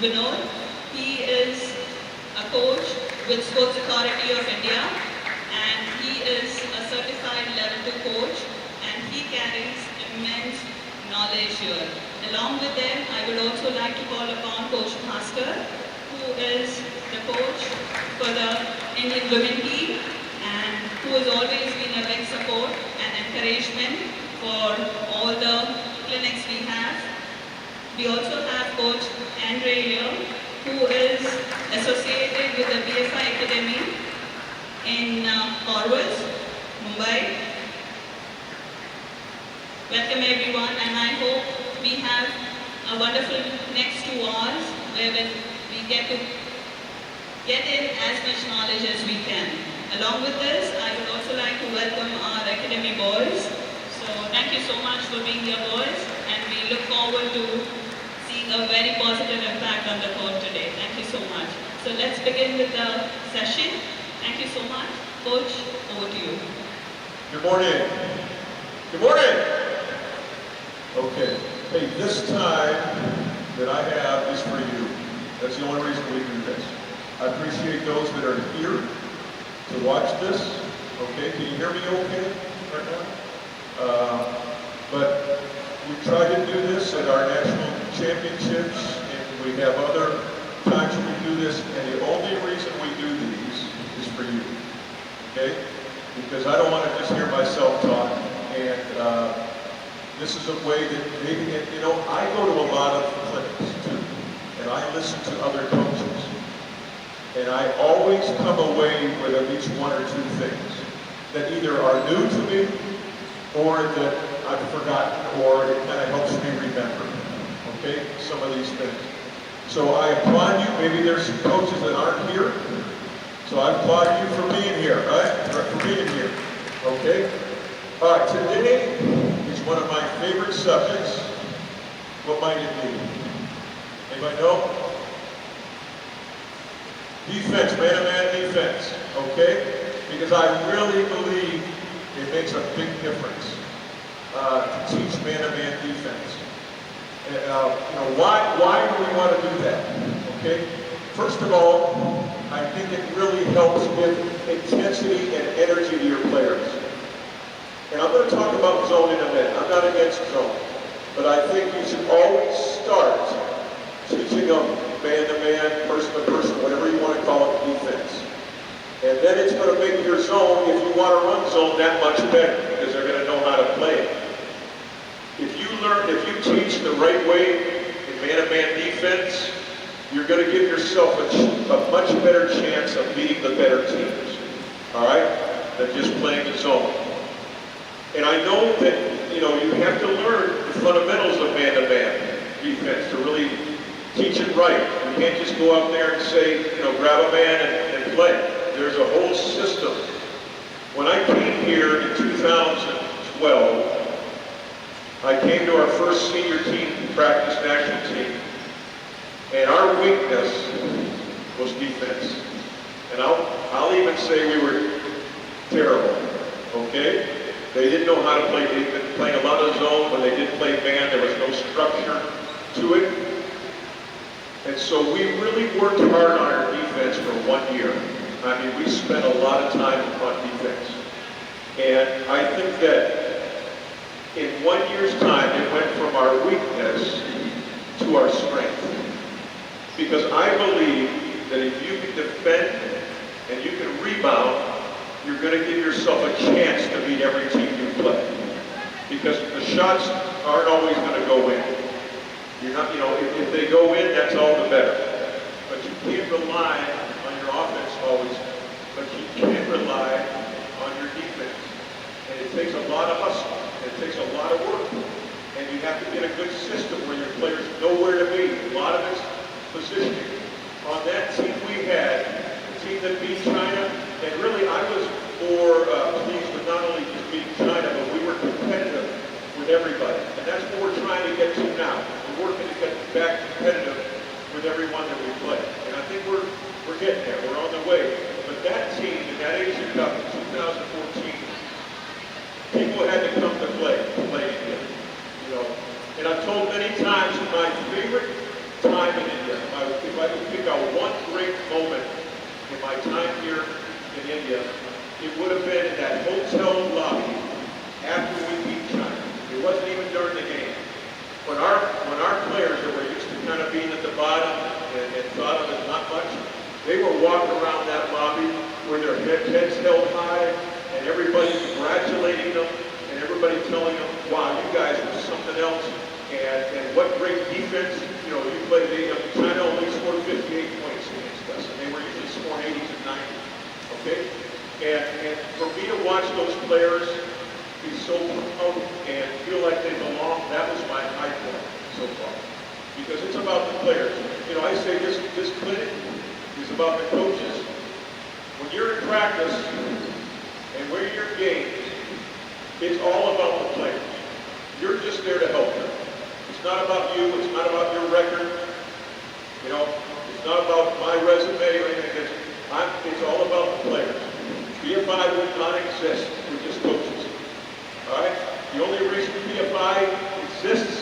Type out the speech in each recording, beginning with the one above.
Vinod. He is a coach with Sports Authority of India, and he is a certified level 2 coach, and he carries immense knowledge here. Along with them, I would also like to call upon Coach Bhaskar, who is the coach for the Indian women team, and who has always been a big support and encouragement for all the clinics we have. We also have Coach Andre here, who is associated with the BFI Academy in Corvus, Mumbai. Welcome everyone, and I hope we have a wonderful next 2 hours where we get to get in as much knowledge as we can. Along with this, I would also like to welcome our Academy boys. So thank you so much for being here, boys, and we look forward to seeing a very positive impact on the court today. Thank you so much. So let's begin with the session. Thank you so much. Coach, over to you. Good morning. Good morning. Okay. Hey, this time that I have is for you. That's the only reason we do this. I appreciate those that are here to watch this. Okay, can you hear me okay right now? But we try to do this at our national championships, and we have other times when we do this, and the only reason we do these is for you. Okay? Because I don't want to just hear myself talk, and this is a way that maybe, you know, I go to a lot of clinics too, and I listen to other coaches, and I always come away with at least 1 or 2 things that either are new to me, or that I've forgotten, or it kind of helps me remember, okay, some of these things. So I applaud you. Maybe there's some coaches that aren't here, so I applaud you for being here, right? For being here, okay? All right, today is one of my favorite subjects. What might it be? Anybody know? Defense, man-to-man defense, okay? Because I really believe it makes a big difference to teach man-to-man defense. And, you know, why do we want to do that? Okay? First of all, I think it really helps with intensity and energy to your players. And I'm going to talk about zone in a minute. I'm not against zone. But I think you should always start teaching them man-to-man, person-to-person, whatever you want to call it, defense. And then it's going to make your zone, if you want to run zone, that much better, because they're going to know how to play it. If you teach the right way in man-to-man defense, you're going to give yourself a much better chance of beating the better teams, all right, than just playing the zone. And I know that, you know, you have to learn the fundamentals of man-to-man defense to really teach it right. You can't just go out there and say, you know, grab a man and play. There's a whole system. When I came here in 2012, I came to our first senior team practice national team, and our weakness was defense. And I'll even say we were terrible, okay? They didn't know how to play. They'd been playing a lot of zone. When they did play man, there was no structure to it. And so we really worked hard on our defense for 1 year. I mean, we spent a lot of time on defense. And I think that in 1 year's time, it went from our weakness to our strength. Because I believe that if you can defend and you can rebound, you're going to give yourself a chance to beat every team you play. Because the shots aren't always going to go in. You're not, you know, if they go in, that's all the better. But you can't rely on your offense always. But you can rely on your defense. And it takes a lot of hustle. It takes a lot of work. And you have to get a good system where your players know where to be. A lot of it's positioning. On that team we had, the team that beat China, and really I was more pleased with not only just beating China, but we were competitive with everybody. And that's what we're trying to get to now. We're working to get back competitive with everyone that we play. And I think we're getting there. We're on the way. But that team in that Asian Cup in 2014, people had to come to play India. You know, and I've told many times my favorite time in India, my in that hotel lobby after we beat China. It wasn't even during the game. When our players that were used to kind of being at the bottom and thought of as not much, they were walking around that lobby with their heads held high and everybody congratulating them and everybody telling them, wow, you guys were something else and what great defense. You know, you played, China only scored 58 points against us and they were usually scoring 80s and 90s, okay? And for me to watch those players be so proud and feel like they belong, that was my high point so far. Because it's about the players. You know, I say this clinic is about the coaches. When you're in practice and when you're in games, it's all about the players. You're just there to help them. It's not about you, it's not about your record. You know, it's not about my resume or anything. It's all about the players. BFI would not exist with just coaches. All right? The only reason BFI exists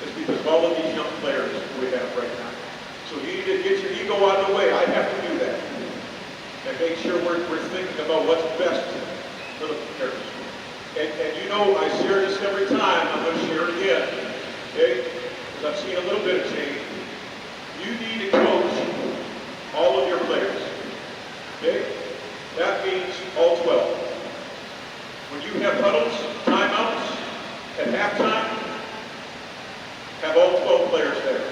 is because of all of these young players we have right now. So you need to get your ego out of the way. I have to do that. And make sure we're thinking about what's best for the players. And you know, I share this every time. I'm going to share it again. Okay? Because I've seen a little bit of change. You need to coach all of your players. Okay? That means all 12. When you have huddles, timeouts, at halftime, have all 12 players there.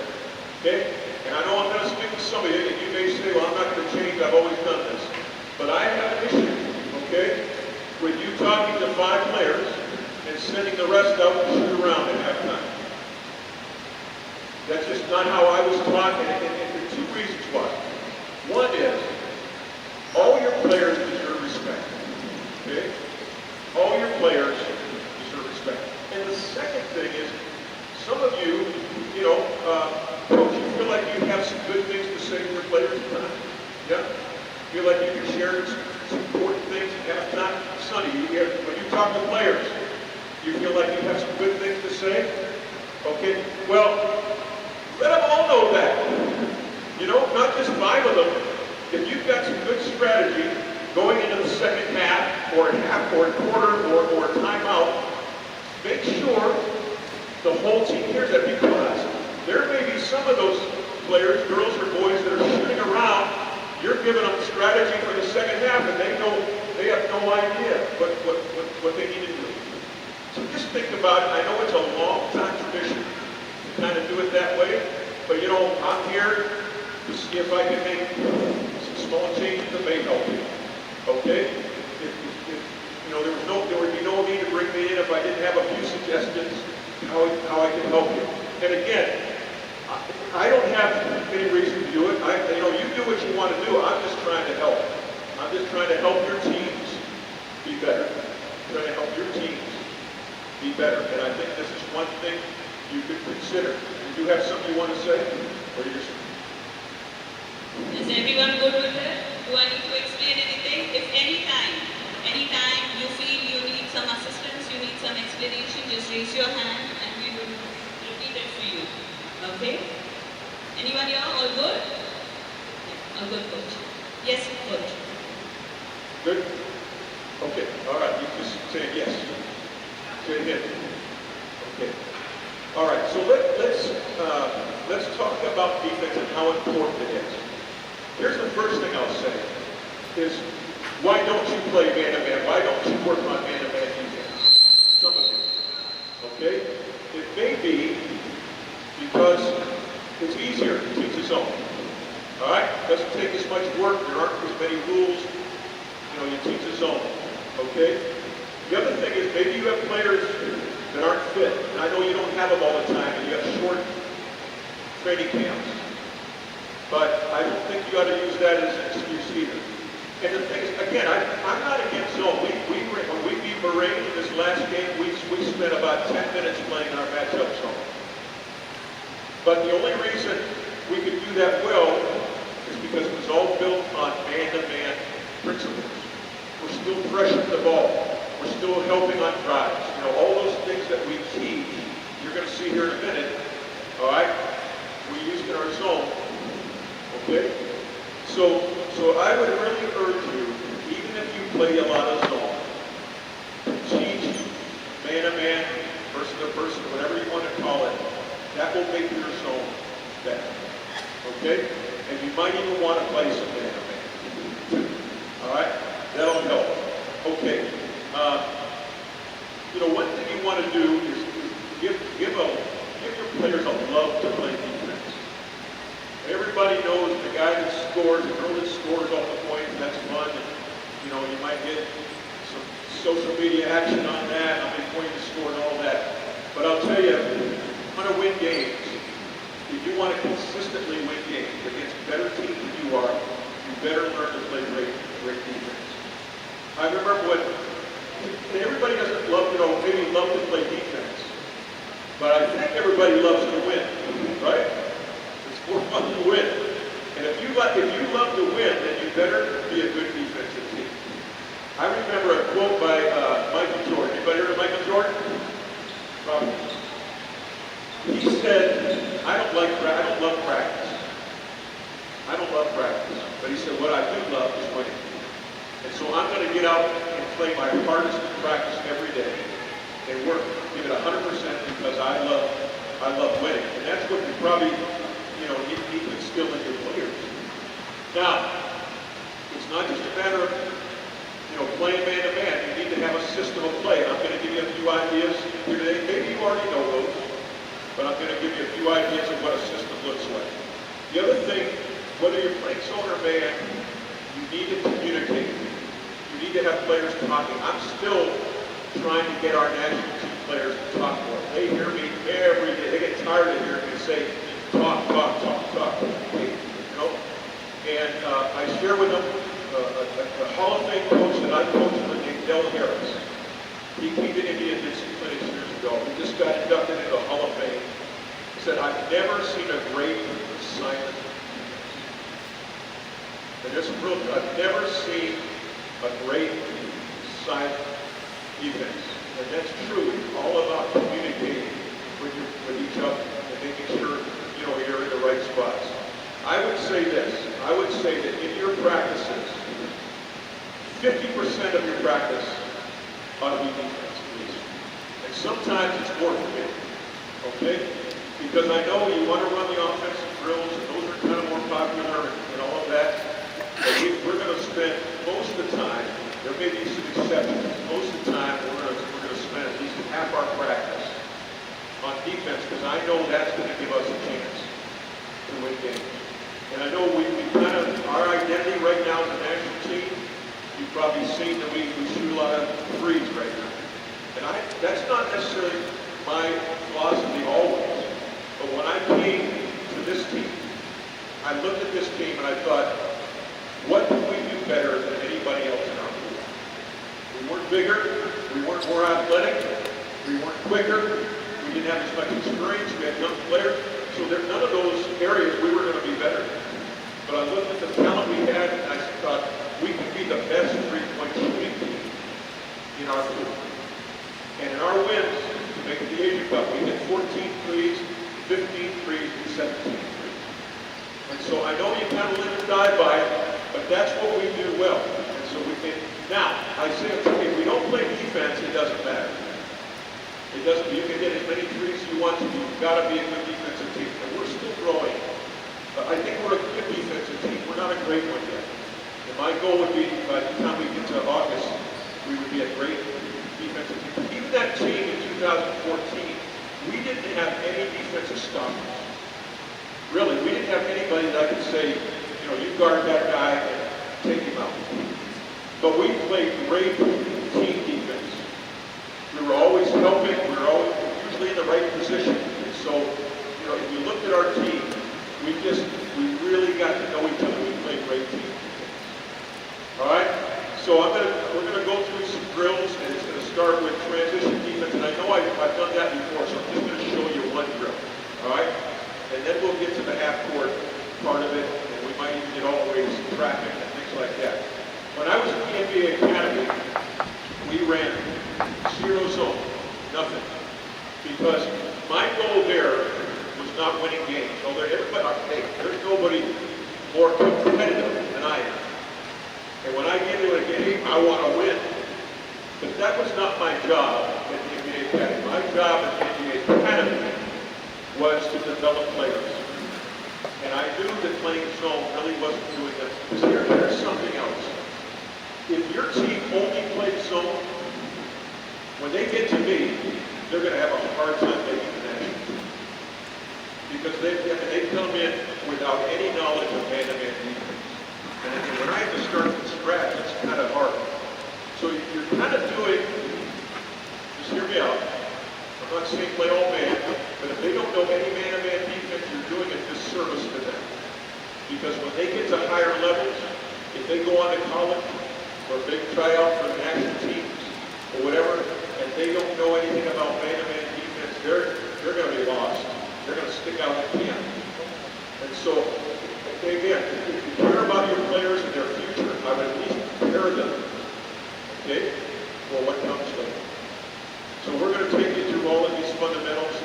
Okay? And I know I'm going to speak to some of you, and you may say, well, I'm not going to change, I've always done this. But I have an issue, okay, with you talking to 5 players and sending the rest out to shoot around at halftime. That's just not how I was taught, and there are 2 reasons why. One is, all your players deserve respect, okay? All your players deserve respect. And the second thing is, some of you, you know, coach, you feel like you have some good things to say to your players at times. Yeah? Feel like you can share some important things at halftime. Sonny, when you talk to players, you feel like you have some good things to say? Okay? Well, let them all know that. You know, not just 5 of them. If you've got some good strategy going into the second half, or a half, or a quarter, or a timeout, make sure the whole team hears that, because there may be some of those players, girls or boys, that are shooting around. You're giving them strategy for the second half, and they have no idea what they need to do. So just think about it. I know it's a long time tradition to kind of do it that way, but you know, I'm here to see if I can make some small changes that may help you. Okay? If you know, there would be no need to bring me in if I didn't have a few suggestions how I can help you. And again, I don't have any reason to do it. You know, you do what you want to do. I'm just trying to help. I'm just trying to help your teams be better. I'm trying to help your teams be better. And I think this is one thing you could consider. Do you have something you want to say? Or you just... Is everyone good with it? Do I need to explain anything? If anytime you feel you need some assistance, you need some explanation, just raise your hand and we will repeat it for you. Okay? Anyone here? All good? All good, coach. Yes, coach. Good? Okay. All right. You just say yes. Say it again. Okay. All right. So let's talk about defense and how important it is. Here's the first thing I'll say is, why don't you play man-to-man? Why don't you work on man-to-man defense? Some of you. Okay? It may be because it's easier to teach a zone. All right? It doesn't take as much work. There aren't as many rules. You know, you teach a zone. Okay? The other thing is, maybe you have players that aren't fit. And I know you don't have them all the time, and you have short training camps. But I don't think you ought to use that as an excuse either. And the thing is, again, I'm not against zone. When we beat Bahrain in this last game, we spent about 10 minutes playing our matchup zone. But the only reason we could do that well is because it was all built on man-to-man principles. We're still pressuring the ball. We're still helping on drives. You know, all those things that we teach, you're going to see here in a minute, all right, we used in our zone. Okay? So I would really urge you, even if you play a lot of zone, You know, one thing you want to do is give your players a love to play defense. Everybody knows the guy that scores, the girl that scores all the points, that's fun. And, you know, you might get some social media action on that, how many points you scored and all that. But I'll tell you, if you want to win games, if you want to consistently win games against better teams than you are, you better learn to play great defense. I remember when everybody doesn't love, you know, maybe love to play defense, but I think everybody loves to win, right? It's more fun to win. And if you love to win, then you better be a good defensive team. I remember a quote by Michael Jordan. Anybody heard of Michael Jordan? Probably. He said, I don't love practice. I don't love practice. But he said, what I do love is winning. And so I'm going to get out and play my hardest in practice every day and work, give it 100% because I love winning. And that's what you probably, you know, need to instill in your players. Now, it's not just a matter of, you know, playing man-to-man. You need to have a system of play. And I'm going to give you a few ideas here today. Maybe you already know those, but I'm going to give you a few ideas of what a system looks like. The other thing, whether you're playing zone or man, you need to communicate. You need to have players talking. I'm still trying to get our national team players to talk more. They hear me every day. They get tired of hearing me say, talk. You know? And I share with them a Hall of Fame coach that I coached named Del Harris. He came to India and did some clinics years ago. He just got inducted into the Hall of Fame. He said, I've never seen a great silent. And there's some real, I've never seen a great silent defense. And that's true. It's all about communicating with each other and making sure, you know, you're in the right spots. I would say this. I would say that in your practices, 50% of your practice ought to be defense, please. And sometimes it's more for me, okay? Because I know you want to run the offensive drills, and those are kind of more popular and all of that. But we're going to spend most of the time, there may be some exceptions, most of the time we're going to spend at least half our practice on defense, because I know that's going to give us a chance to win games. And I know we kind of, our identity right now as a national team, you've probably seen that we shoot a lot of threes right now. And that's not necessarily my philosophy always. But when I came to this team, I looked at this team and I thought, what can we do better than anybody else in our group? We weren't bigger, we weren't more athletic, we weren't quicker, we didn't have as much experience, we had young players, so there's none of those areas we were going to be better. But I looked at the talent we had and I thought, we could be the best three-point shooting team in our group. And in our wins, to make it the Asian Cup, we hit 14 threes, 15 threes, and 17 threes. And so I know you kind of live and die by it, but that's what we do well. And so we can, now, I say, if we don't play defense, it doesn't matter. It doesn't, you can hit as many threes as you want to, you've got to be a good defensive team. And we're still growing. I think we're a good defensive team. We're not a great one yet. And my goal would be, by the time we get to August, we would be a great defensive team. Even that team in 2014, we didn't have any defensive stoppers. Really, we didn't have anybody that I could say, you know, you guard that guy and take him out. But we played great team defense. We were always helping. We were always usually in the right position. And so, you know, if you looked at our team, we really got to know each other. We played great team defense. All right? So we're gonna go through some drills, and it's gonna start with transition defense. And I know I've done that before, so I'm just gonna show you one drill. All right? And then we'll get to the half-court part of it, and we might even get all the way to some traffic and things like that. When I was in the NBA Academy, we ran zero zone, nothing. Because my goal there was not winning games. So there's nobody more competitive than I am. And when I get into a game, I want to win. But that was not my job at the NBA Academy. My job at the NBA Academy was to develop players. And I knew that playing zone really wasn't doing that. Because here's something else. If your team only played zone, When they get to me, they're going to have a hard time making connections. Because they come in without any knowledge of man-to-man defense. And when I have to start from scratch, it's kind of hard. So you're kind of doing, just hear me out, I'm not saying play all man, but if they don't know any man-to-man defense, you're doing a disservice to them. Because when they get to higher levels, if they go on to college, or a big tryout for the national teams, or whatever, and they don't know anything about man-to-man defense, they're going to be lost. They're going to stick out the camp. And so, again, if you care about your players and their future, I would at least prepare them, okay, for what comes later. So we're going to take you through all of these fundamentals.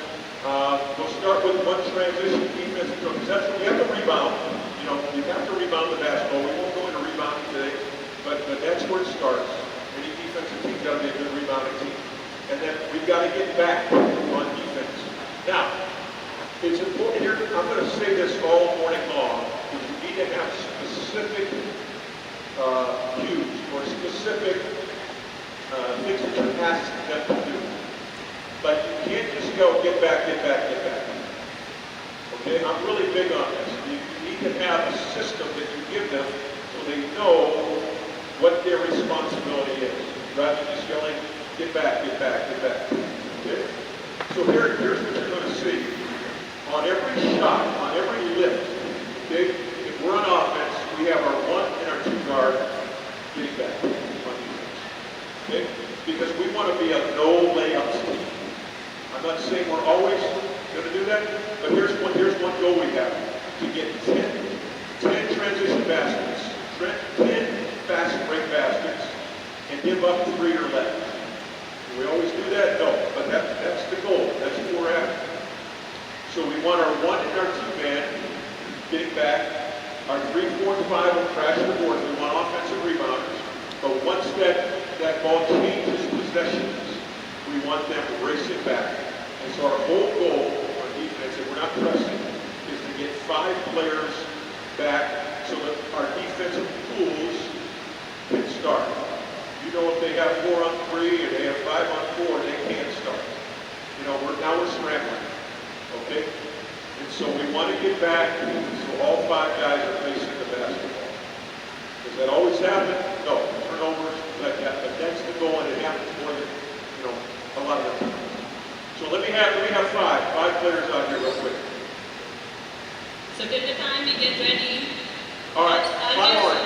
We'll start with one transition defense, because that's what you have to rebound. You know, you have to rebound the basketball. We won't go into rebounding today, but that's where it starts. Any defensive team's got to be a good rebounding team. And then we've got to get back on defense. Now, it's important here, I'm going to say this all morning long, because you need to have specific cues or specific things that you're asking them to do. But you can't just go, get back, get back, get back. Okay, I'm really big on this. You need to have a system that you give them so they know what their responsibility is, rather than just yelling, get back, get back, get back. Okay? So here's what you're going to see. On every shot, on every lift, okay, if we're on offense, we have our 1 and our 2 guard getting back on defense. Okay? Because we want to be a no layups team. I'm not saying we're always going to do that, but here's one goal we have. To get 10 transition baskets, 10 fast break baskets, and give up 3 or less. Do we always do that? No, but that's the goal. That's what we're after. So we want our 1 and our 2 man getting back. Our 3, 4, and 5 will crash the boards. We want offensive rebounders. But once that ball changes possessions, we want them racing back. And so our whole goal on defense, if we're not pressing, is to get 5 players back so that our defensive pools can start. You know, if they have 4 on 3 and they have 5 on 4, they can't start. You know, now we're scrambling. Okay? And so we want to get back so all 5 guys are facing the basketball. Does that always happen? No. Turnovers, like that. But that's the goal, and it happens more than, you know, a lot of the time. So let me have 5 players out here real quick. So till the time we get ready. All right, 5 orange.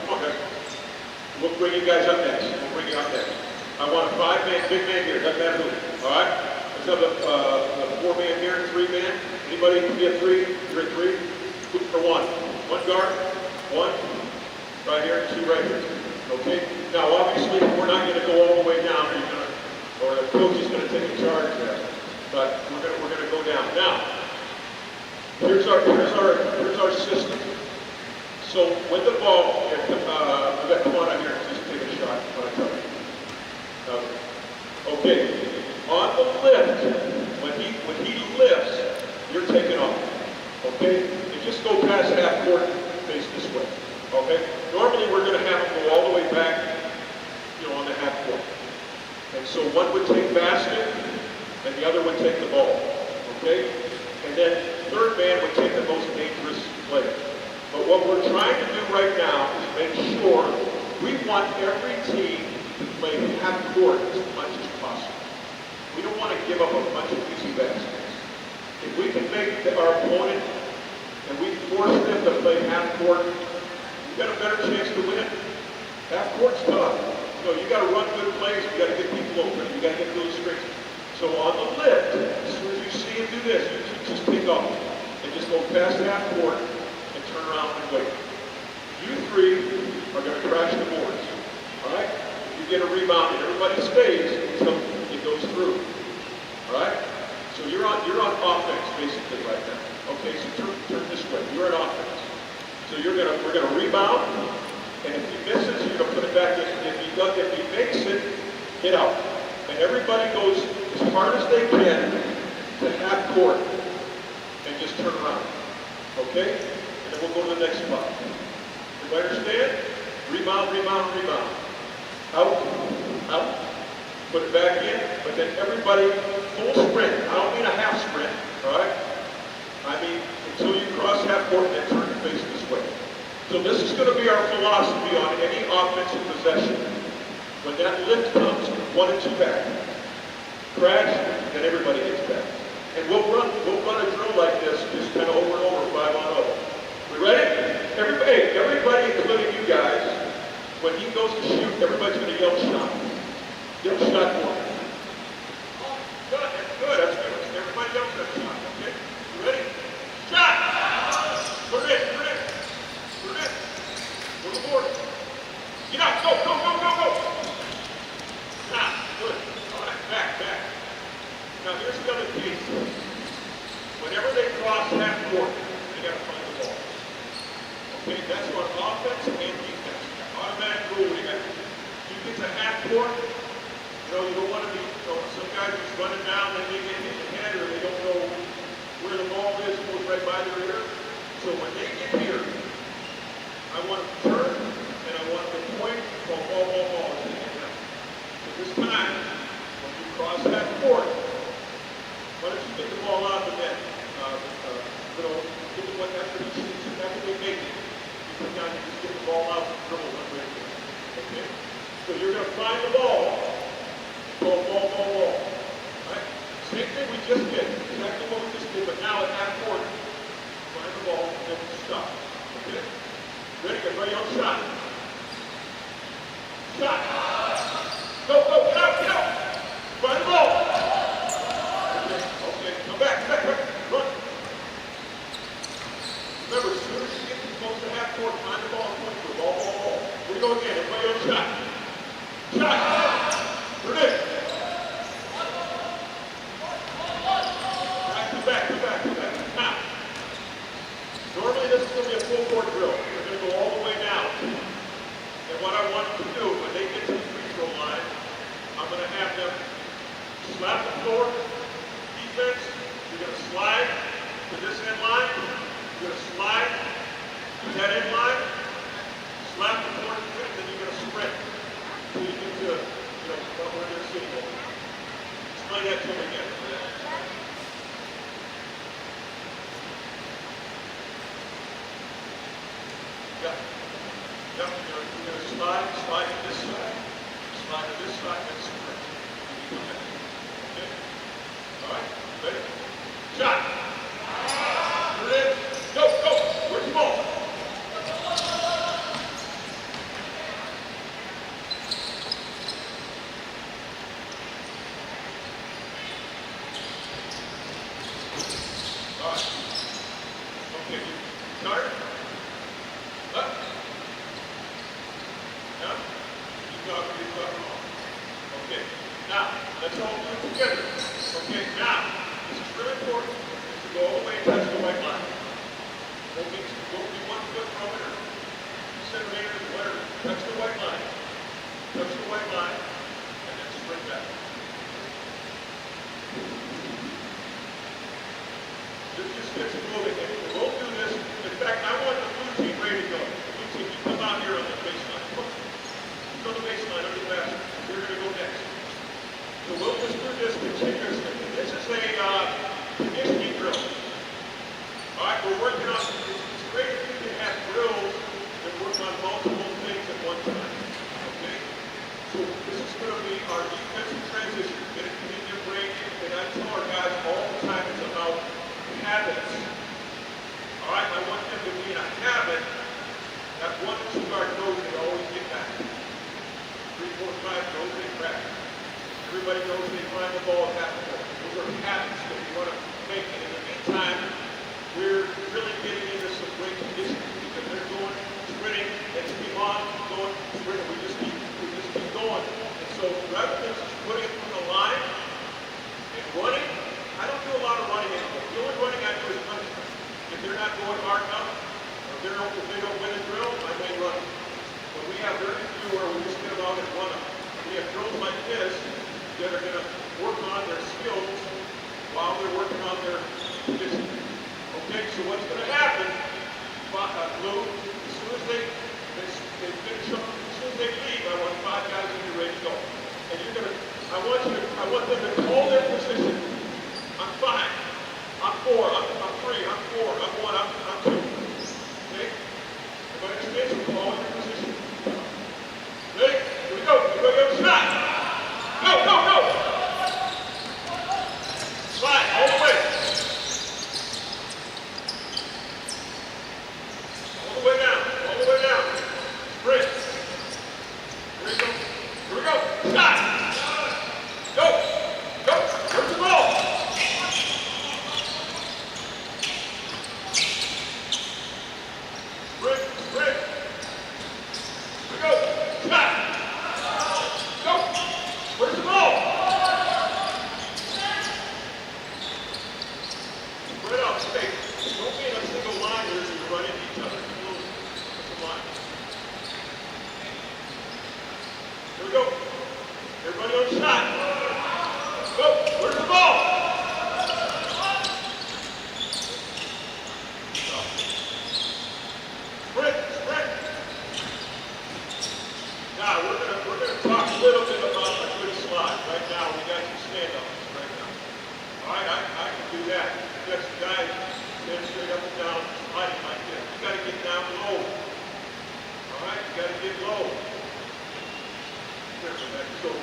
Okay. We'll bring you guys up next. I want a 5-man, big man here. Doesn't matter who. All right. Let's have a 4-man here, 3-man. Anybody can be a 3? You're a 3? Who for 1? 1 guard, 1 right here, 2 right here. Okay. Now, obviously, we're not going to go all the way down. Or the coach is going to take a charge there. But we're going to go down. Now, here's our system. So with the ball, come on out here and just take a shot. What I tell you. Okay. On the lift, when he lifts, you're taking off. Okay? And just go past half court, face this way. Okay? Normally we're going to have him go all the way back, you know, on the half court. And so one would take basket, and the other would take the ball. Okay? And then third man would take the most dangerous player. But what we're trying to do right now is make sure we want every team to play half court as much as possible. We don't want to give up a bunch of easy baskets. If we can make our opponent and we force them to play half court, we've got a better chance to win. Half court's tough. You know, you got to run good plays, you got to get people open, you got to get those screens. So on the lift, as soon as you see him do this, you just take off and just go past half court and turn around and wait. You 3 are going to crash the boards. All right? You get a rebound and everybody stays until it goes through. All right? So you're on offense basically right now. Okay, so turn this way. You're on offense. So we're gonna rebound, and if he misses, you're gonna put it back in. If he makes it, get out. And everybody goes as hard as they can to half court and just turn around. Okay? And then we'll go to the next spot. Everybody understand? Rebound, rebound, rebound. Out, out, Put it back in, but then everybody full sprint. I don't mean a half sprint, all right? I mean until you cross half court and then turn your face this way. So this is going to be our philosophy on any offensive possession. When that lift comes, 1 and 2 back. Crash, then everybody gets back. And we'll run a drill like this, just kind of over and over, 5 on 0. We ready? Everybody, including you guys, when he goes to shoot, everybody's going to yell shot. Yell shot for him. Good, that's good, that's good. Everybody yells that shot, okay? You ready? Shot! Put it in, put it in. Put it in. Go to the board. Get out, go, go, go, go, go! Now, good. All right, back. Now here's the other piece. Whenever they cross half court, they got to find the ball. Okay, that's on offense and defense. Automatic rule. You get to half court, you don't want to be, some guys just running down, then they get hit in the head, or they don't know where the ball is, goes right by their ear. So when they get here, I want them to turn, and I want them to point, ball, as they get down. So this time, when you cross half court, why don't you get the ball out of the net? Get the one after each season, after they make it. You come down and just get the ball out and dribble one way. Okay? So you're going to find the ball. Ball. Right? Same thing we just did. Exactly what we just did, but now at half court, find the ball and then stop. Okay? Ready? Everybody else shot. Shot. Go, get out. Find the ball. Okay, come back. Run. Remember, as soon as you get close to half court, find the ball and point for ball. Here we go again. Everybody else shot. Turn it. Back. Now, normally this is going to be a full court drill. We're going to go all the way down. And what I want them to do, when they get to the free throw line, I'm going to have them slap the floor. Defense, you're going to slide to this end line. You're going to slide to that end line. Slap the floor to the end, then you're going to sprint. So you get to, where they're sitting over. Explain that to them again. You're going to slide to this side, and sprint. Okay? All right, ready? Shot! Turn it in. Go! Where's the ball? All right. Okay, you tired? Up. Down. Keep talking. Okay. Now, let's all do it together. Okay, now, this is really important. To go all the way and touch the white line. Don't be 1 foot from it or 2 centimeters, whatever. Touch the white line. And then sprint back. This just gets it moving. And we'll do this. In fact, I want the blue team ready to go. Blue team, you come out here on the baseline. Come on. You go to the baseline under the basket. You're going to go next. So we'll just do this continuously. This is a conditioning drill. All right, we're working on, it's great if you can have drills that work on multiple things at one time. Okay? So this is going to be our defensive transition. Get it in your brain. And I tell our guys all the time it's about habits. All right, I want them to be in a habit. That 1 and 2 guard knows they always get back. 3, 4, 5 knows they crack. Everybody knows they find the ball at half court. Those are habits that we want to make. And in the meantime, we're really getting into some great conditions because they're going, sprinting, and to be on, going, sprinting. We just keep going. And so rather than just putting it from the line and running, I don't do a lot of running anymore. The only running I do is punishment. If they're not going hard enough, or if they don't win a drill, I may run. But we have very few where we just get them out and run them. We have drills like this that are going to work on their skills while they're working on their conditioning. Okay, so what's going to happen, Blue, as soon as they finish up, as soon as they leave, I want 5 guys to be ready to go. And I want them to hold their position. I'm 5. I'm 4. I'm 3. I'm 4. I'm 1. I'm 2. Okay? Everybody understands? So hold your position. Ready? Here we go. Everybody go. Shot. Go, go, go. Slide. All the way. All the way down. All the way down. Sprint. Here we go. Here we go. Shot. Go. Go. Where's the ball? Sprint. Sprint. Here we go. Shot. Go. Where's the ball? Spread out space. Don't be in a single line here so you run into each other. That's a line. Here we go. Everybody on shot. Go. Where's the ball? Sprint. Sprint. Now we're gonna talk a little bit about a good slide. Right now we got some stand-ups right now. All right, I can do that. You got some guys stand straight up and down, sliding like this. You got to get down low. All right, you got to get low. So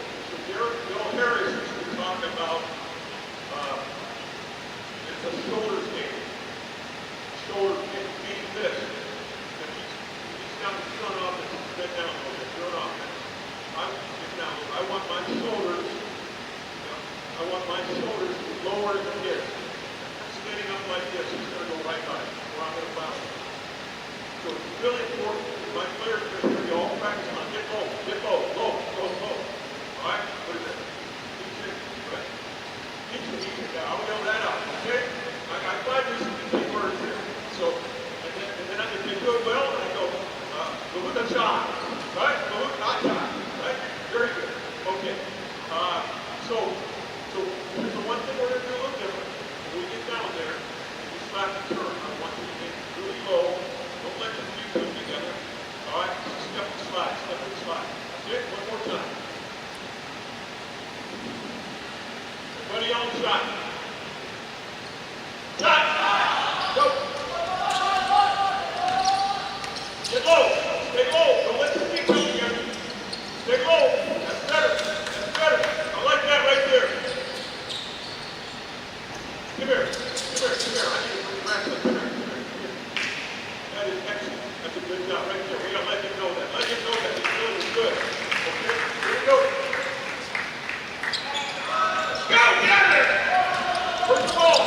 Bill Harris used to talk about it's a shoulders game. Shoulders game means this. If he's down the front off, it's bent down a little bit. Front off. I want my shoulders. I want my shoulders lower than this. I'm standing up like this. It's going to go right by, or I'm going to bounce. So it's really important. My players are going to be all practice on. Get low, low, low, low. All right? What is it? Right? Each now. I'll yell that out. Okay? I find this in the key words here. So, and then if they do it well, I go, Baluta Cha. Right? Baluta Cha. Right? Very good. Okay. So here's the one thing we're going to do a little different. When we get down there, we slap the turn. I want you to get really low. Don't let the feet come together. All right? Step and slide. Step and slide. That's it. One more time. Everybody on shot. Shot! Go! Get low. Stay low. Don't let the feet come together. Stay low. That's better. That's better. I like that right there. Come here. Come here. Come here. I need to bring the rest up. Come here. Come here. Come here. That is excellent. That's a good job right there. We gotta let him know that. Let him know that he's doing good. Okay? Here we go. Go! Get out of there! Where's the ball?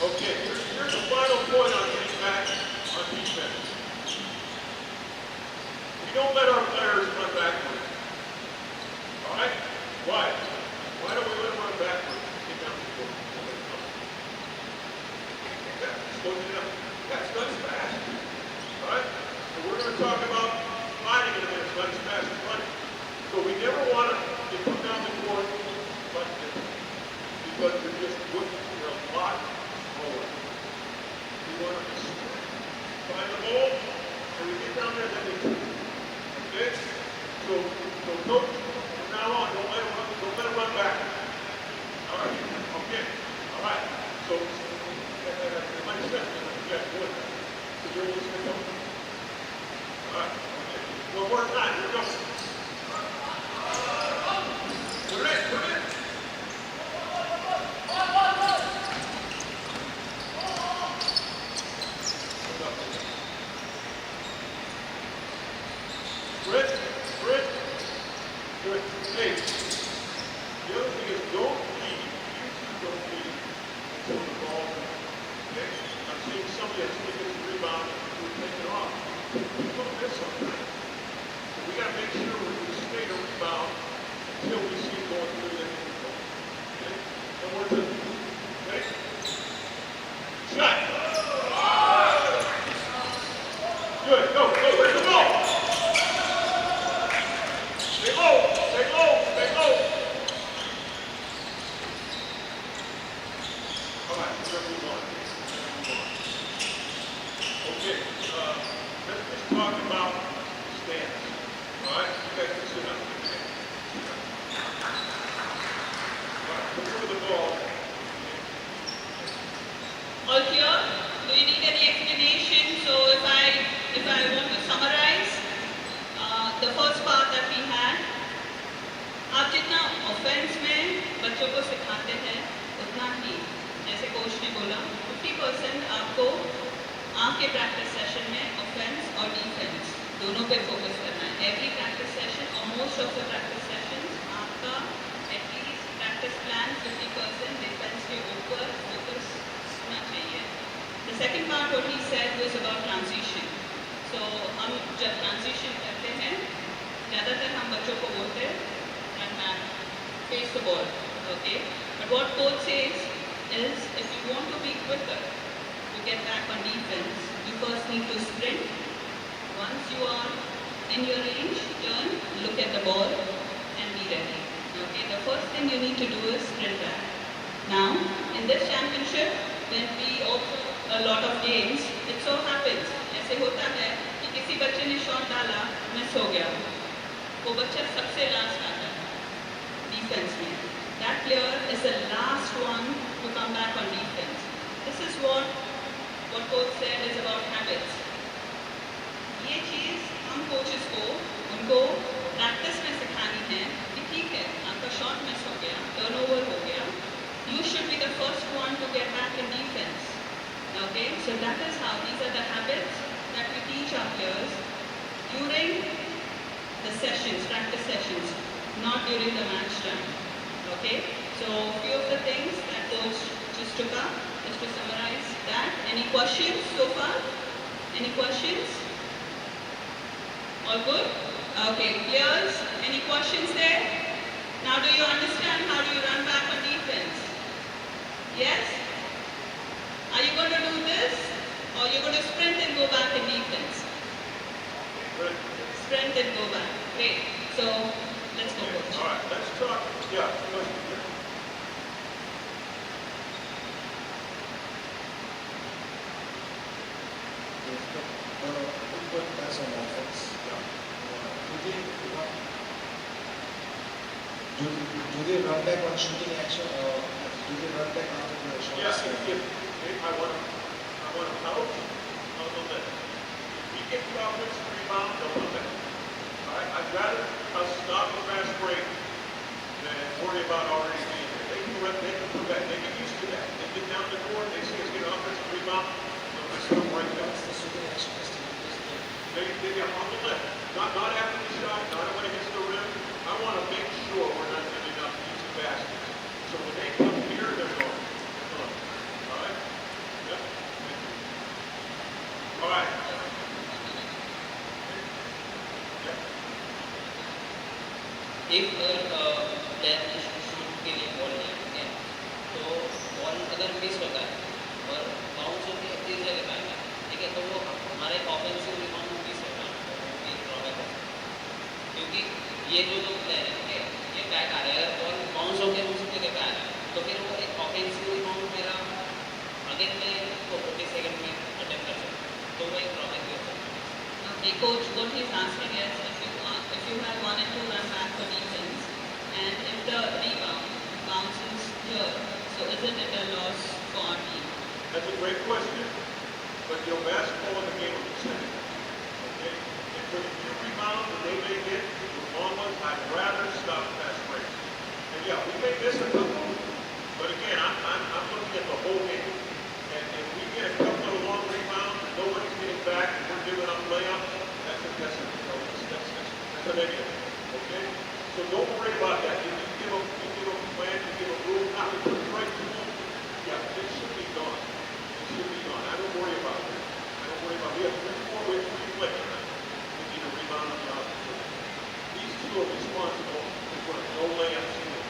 Okay, here's the final point on getting back on defense. We don't let our players run backwards. All right? Why? Why don't we let them run backwards? Get down the court. Yeah, slow it down. That's not as fast. All right? So we're going to talk about sliding in a minute. Not as fast as running. So we never want to get put down the court like this. Because we're just looking for a lot forward. We want to find the ball, and we get down there, then we do. Okay? So coach, from now on, don't let him run back. All right? Okay. All right. So, like I said, yeah, good. So you're listening to me? All right. Okay. One more time. Here we go. Put it in. Put it in. Good. Good. Good. Hey, the other thing is don't leave. You don't leave until the ball. Okay? I'm seeing somebody that's going to get the rebound and we're taking it off. We don't miss sometimes. So we got to make sure we stay to rebound until we see it going through the okay? And we're good. Okay? Shot. Good. Go. Go. Where's the ball? Stay low. Stay low. Stay low. All right. We're going to move on. Okay. Let's just talk talk about stance. All right, you guys can sit down. All right, look over the ball. All clear? Do you need any explanation? So if I want to summarize the first part that we had, आप जितना offence में बच्चों को सिखाते हैं उतना ही जैसे coach ने बोला 50% आपको आपके प्रैक्टिस सेशन में ऑफेंस और डिफेंस दोनों पे फोकस करना है. एवरी प्रैक्टिस सेशन और most of the practice sessions आपका एटलीस्ट प्रैक्टिस प्लान 50% डिफेंस के ऊपर फोकस होना चाहिए. The second part what he said was about transition. So हम जब ट्रांजिशन करते हैं ज़्यादातर हम बच्चों को बोलते हैं run back, face the ball, okay? But what coach says is if you want to be quicker to get back on defense, you first need to sprint. Once you are in your range, turn, look at the ball and be ready, okay? The first thing you need to do is sprint back. Now, in this championship, when we offer a lot of games, it so happens, ऐसे होता है कि किसी बच्चे ने shot डाला, miss हो गया, वो बच्चा सबसे लास्ट आता है defense में. That player is the last one to come back on defense. This is what coach said is about habits. ये चीज़ हम coaches को उनको practice में सिखानी है कि ठीक है आपका shot miss हो गया, turnover हो गया, you should be the first one to get back in defense. Okay, so that is how these are the habits that we teach our players during the sessions, practice sessions, not during the match time. Okay, so few of the things that coach just took up, just to summarize that. Any questions so far? Any questions? All good? Okay, players, any questions there? Now do you understand how do you run back on defense? Yes? Are you going to do this? Or you're going to sprint and go back in defense? Sprint and go back. Great. So let's go, coach. All right, let's talk. Yeah, question here. Good pass on offense. Do they run back on shooting action or do they run back after the shot? Yes, if I want to coach, I'll do that. If you get the offensive rebound, don't do that. All right, I'd rather us stop the fast break than worry about already being there. They can come back, they get used to that. They get down the court, they see us get an offensive rebound, they'll just come right down. That's the shooting action. They get on the left. Not after the shot, not when it hits the rim. I want to make sure we're not giving up easy baskets. So when they come here, they're going. All right? Yep. All right. Yep. एक player shoot के लिए ball लिया, ठीक है, तो ball अगर miss होता है और बाउंस होकर इस जगह पे आता है, ठीक है, तो वो हमारे ऑफेंसिव रिबाउंड मिस होगा, एक ड्रॉबैक होगा, क्योंकि ये जो प्लेयर है, ठीक है, ये बैक आ रहा है, अगर बॉल बाउंस होकर दूसरी जगह पे आ रहा है तो फिर वो एक ऑफेंसिव रिबाउंड मेरा अगेन में तो 40 सेकंड में अटेम्प्ट कर सकता हूँ, तो वो एक ड्रॉबैक भी हो सकता है. Okay, coach, what he's asking is if you have 1 and 2 run back for defense and if the rebound bounces here, so isn't it a loss for our team? That's a great question. But you know, basketball is a game of percentage. Okay? And for the rebound that they may get, the long ones, I'd rather stop fast breaks. And yeah, we may miss a couple, but again, I'm looking at the whole game. And if we get a couple of long rebounds and nobody's getting back and we're giving up layups, that's a negative. Okay? So don't worry about that. If you give them a plan, you give them rules, not to put it right to them, yeah, it should be gone. It should be gone. I don't worry about it. I don't worry about it. We have 3 plays tonight. We need a rebound on the offense. These two are responsible for putting no layups in.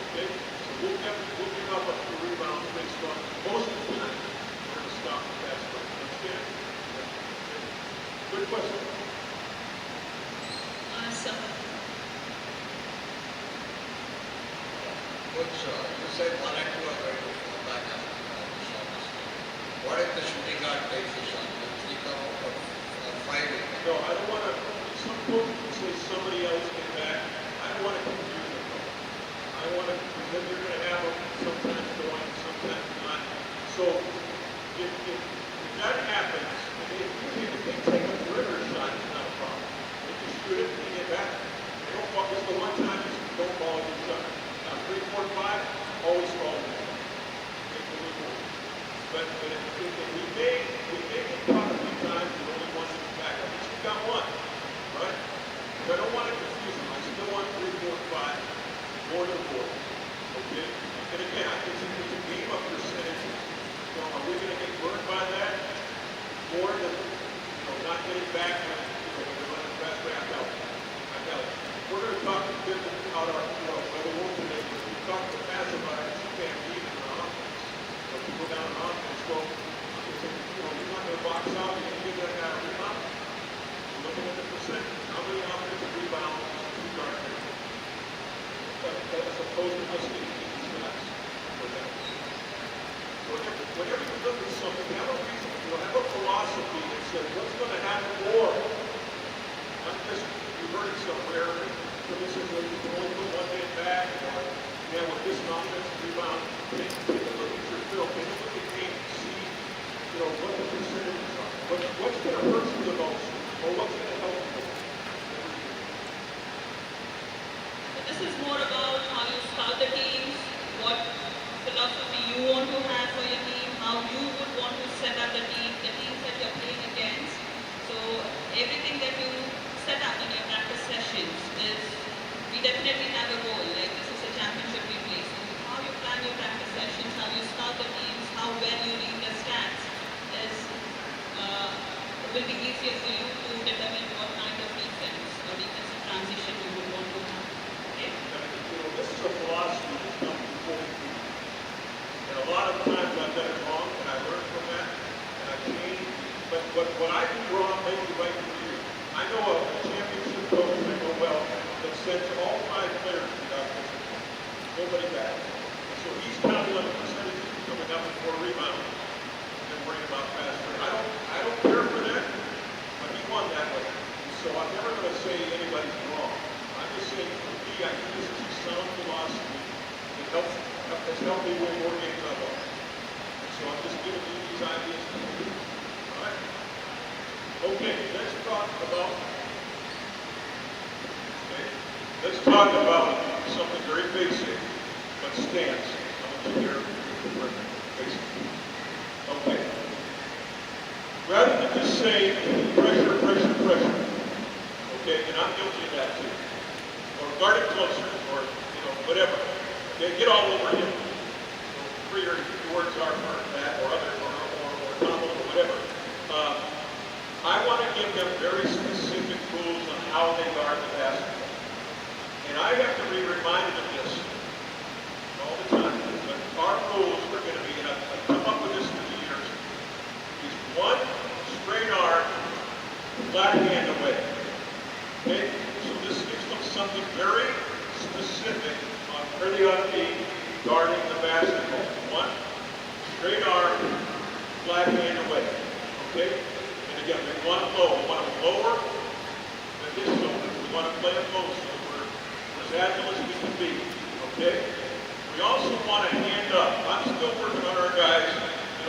Okay? So we'll give up a few rebounds based on most of the time. We're going to stop the fast break. Understand? Good question. Coach, you said 1 and 2 are going to fall back after the shot is taken. What if the shooting guard takes the shot? Will he come out of 5 in? No, more than, not getting back when, when they're running the best way. I tell you. We're going to talk to business about our, the world today. We talk to the passive about it. You can't leave in our offense. If you go down an offense, well, you're not going to box out. You're going to get that guy a rebound. You're looking at the percentage. How many offensive rebounds do you guard? As opposed to us getting these shots for them. Whenever you look at something, have a reason, have a philosophy that says what's going to happen more. Not just you heard it somewhere, so this is where you can only put one man back, or with this offensive rebound, take a look at your film, take a look at game, see, what the percentages are. What's going to hurt you the most, or what's going to help you the most. This is more about how you scout the teams, what philosophy you want to have for your team, how you would want to set up the teams that you're playing against. So everything that you set up in your practice sessions is, we definitely have a goal, like this is a championship we play. So how you plan your practice sessions, how you scout the teams, how well you read the stats is, it will be easier for you to determine what kind of defense or defensive transition you would want to have. Okay? This is a philosophy that's come before me. And a lot of times I've done it wrong, and I learned from that, and I changed. But what I do wrong may be right for you. I know a championship coach I know well that sends all 5 players to the offensive team. Nobody back. And so he's counting on the percentages coming up for a rebound and bring them out faster. I don't care for that, but he won that way. So I'm never going to say anybody's wrong. I'm just saying for me, I think this is a sound philosophy that has helped me win more games than I've won. And so I'm just giving you these ideas. All right? Okay, let's talk about something very basic, but stance. I want you to hear basic. Okay. Rather than just say pressure, pressure, pressure. Okay, and I'm guilty of that too. Or guard it closer, or whatever. Okay, get all over him. Free your words are for that, or other, or combo, or whatever. I want to give them very specific rules on how they guard the basketball. And I have to be reminded of this all the time. But our rules are going to be, and I've come up with this for years, is 1 straight arm, flat hand away. Okay? So this gives them something very specific on where they ought to be guarding the basketball. 1 straight arm, flat hand away. Okay? Again, we want them low. We want them lower than his shoulder. We want to play them low so we're as agile as we can be. Okay? We also want to hand up. I'm still working on our guys.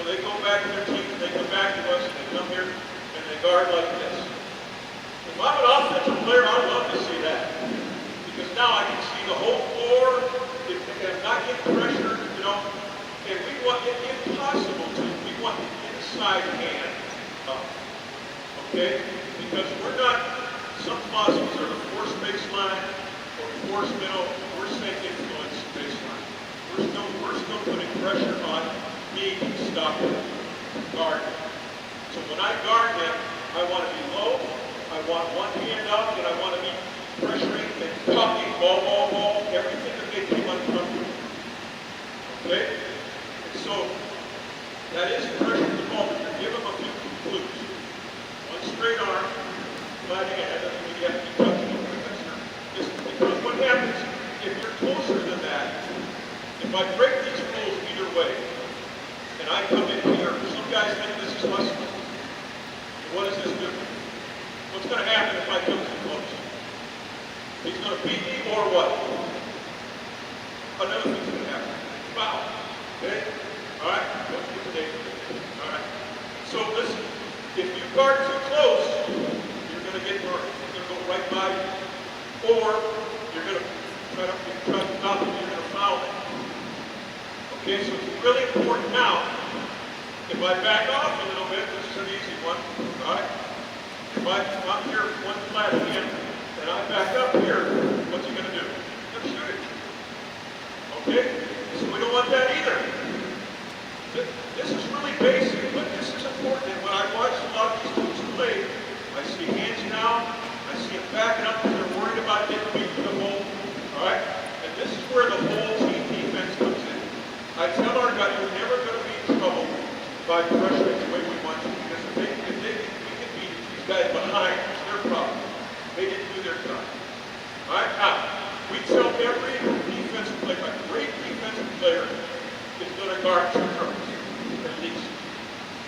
They go back to their team, they come back to us, and they come here and they guard like this. If I'm an offensive player, I love to see that. Because now I can see the whole floor, and not get pressure, and we want it impossible to. We want the inside hand up. Okay? Because we're not, some philosophies are the force baseline or force middle, we're saying influence baseline. We're still putting pressure on me to stop them, guard them. So when I guard them, I want to be low, I want one hand up, and I want to be pressuring and talking, ball, everything that they came uncomfortable. Okay? And so that is pressure at the moment. Give them a few clues. 1 straight arm, flat hand. That doesn't mean you have to be touching it. Because what happens, if you're closer than that, if I break these rules either way, and I come in here, some guys think this is hustling. What does this do? What's going to happen if I come too close? He's going to beat me or what? Another thing's going to happen. Foul. Okay? All right? Don't get the date. All right? So listen, if you guard too close, you're going to get hurt. You're going to go right by you. Or you're going to try to stop him, you're going to foul him. Okay, so it's really important now. If I back off a little bit, this is an easy one. All right? If I'm here, 1 flat hand, and I back up here, what's he going to do? He's going to shoot it. Okay? So we don't want that either. This is really basic, but this is important. And when I watch a lot behind. It's their problem. They didn't do their job. All right, now, we tell every defensive player, a great defensive player is going to guard 2 turns, at least.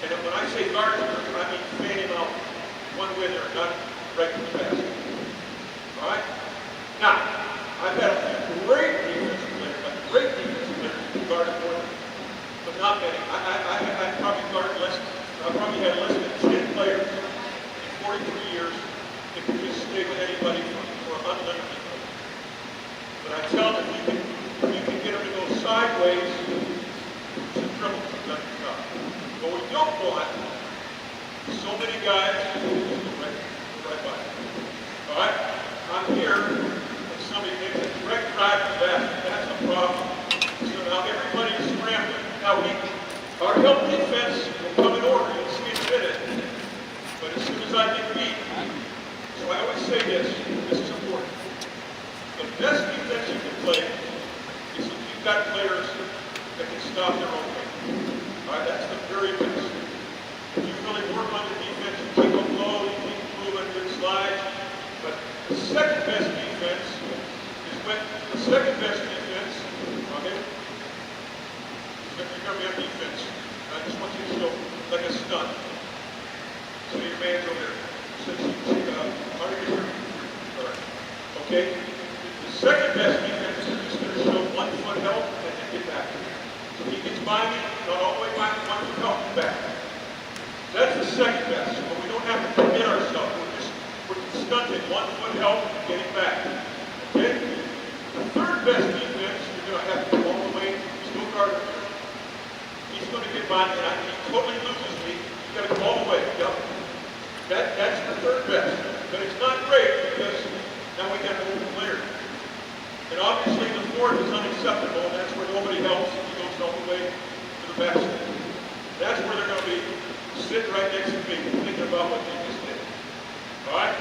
And when I say guard 2 turns, I mean fan him out one way or not right to the basket. All right? Now, I've had a great defensive player, who guarded more than me, but not many. I probably guarded less, I probably had less than 10 players in 43 years that could just stay with anybody for unlimited time. But I tell them, if you can get them to go sideways, it's a dribble, you've done your job. But we don't want so many guys who just go right by. All right? I'm here, and somebody makes a direct drive to the basket. That's a problem. So now everybody is scrambling. Now our help defense will come in order. You'll see in a minute. But as soon as I get beat, so I always say this is important. The best defense you can play is if you've got players that can stop their own game. All right, that's the very best. If you really work on the defense, you keep them low, you keep moving, good slides. But the second best defense is when okay? You're going to be on defense. I just want you to show like a stunt. So your man's over there. All right. Okay? The second best defense is just going to show 1 foot help and then get back. So he gets by me, not all the way by me, 1 foot help and back. That's the second best. But we don't have to commit ourselves. We're stunting 1 foot help and getting back. Okay? The third best defense, you're going to have to go all the way, still guard him. He's going to get by me, and he totally loses me. You've got to go all the way. Yep. That's the third best. But it's not great because now we got to move the player. And obviously the fourth is unacceptable, and that's where nobody helps. He goes all the way to the basket. That's where they're going to be sitting right next to me, thinking about what they just did. All right?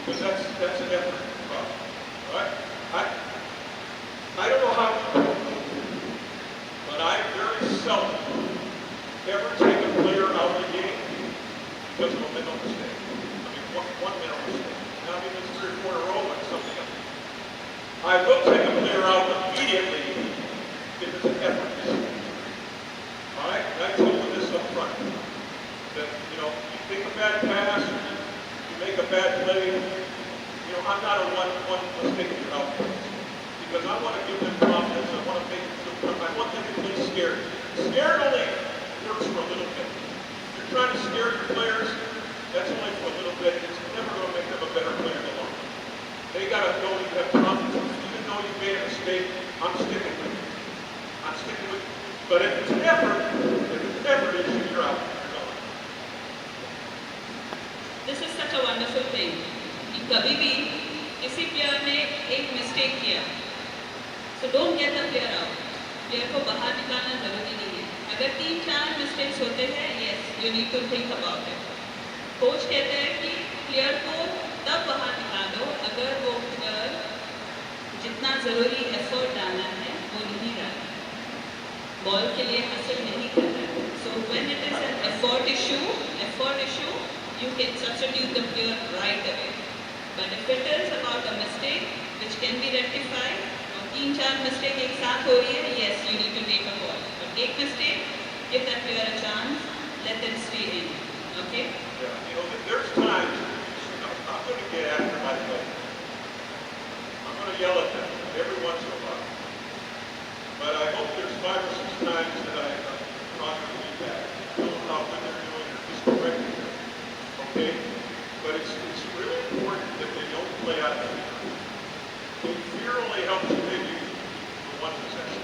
Because that's an effort problem. All right? I don't know how you do it, but I very seldom ever take a player out of the game because of a mental mistake. I mean, one mental mistake. Now, I mean, it's 3 or 4 in a row and something else. I will take a player out immediately if it's an effort mistake. All right? And I told you this up front. That, you make a bad pass, you make a bad play, I'm not a one mistake you're out. Because I want to give them confidence. I want to make them feel I want them to play scared. Scared only works for a little bit. If you're trying to scare your players, that's only for a little bit. It's never going to make them a better player in the long run. They got to know you have confidence. Even though you made a mistake, I'm sticking with you. But if it's an effort issue, you're out. You're gone. This is such a wonderful thing. कि कभी भी किसी player ने एक mistake किया, so don't get the player out. Player को बाहर निकालना जरूरी नहीं है. अगर 3-4 मिस्टेक्स होते हैं, yes, you need to think about it. Coach कहते हैं कि प्लेयर को तब बाहर निकालो अगर वो प्लेयर जितना जरूरी एफर्ट डालना है वो नहीं डाला, बॉल के लिए हासिल नहीं कर रहा है. So when it is an effort issue, you can substitute the player right away. But if it is about a mistake which can be rectified, और 3-4 mistake एक साथ हो रही है, yes, you need to take a ball. But एक mistake, give that player a chance, let them stay in. Okay? Yeah, there's times I'm going to get after my play. I'm going to yell at them every once in a while. But I hope there's 5 or 6 times that I'm not going to be back. I don't know how good they're doing or just correcting them. Okay? But it's really important that they don't play out of fear. Fear only helps you maybe for 1 possession.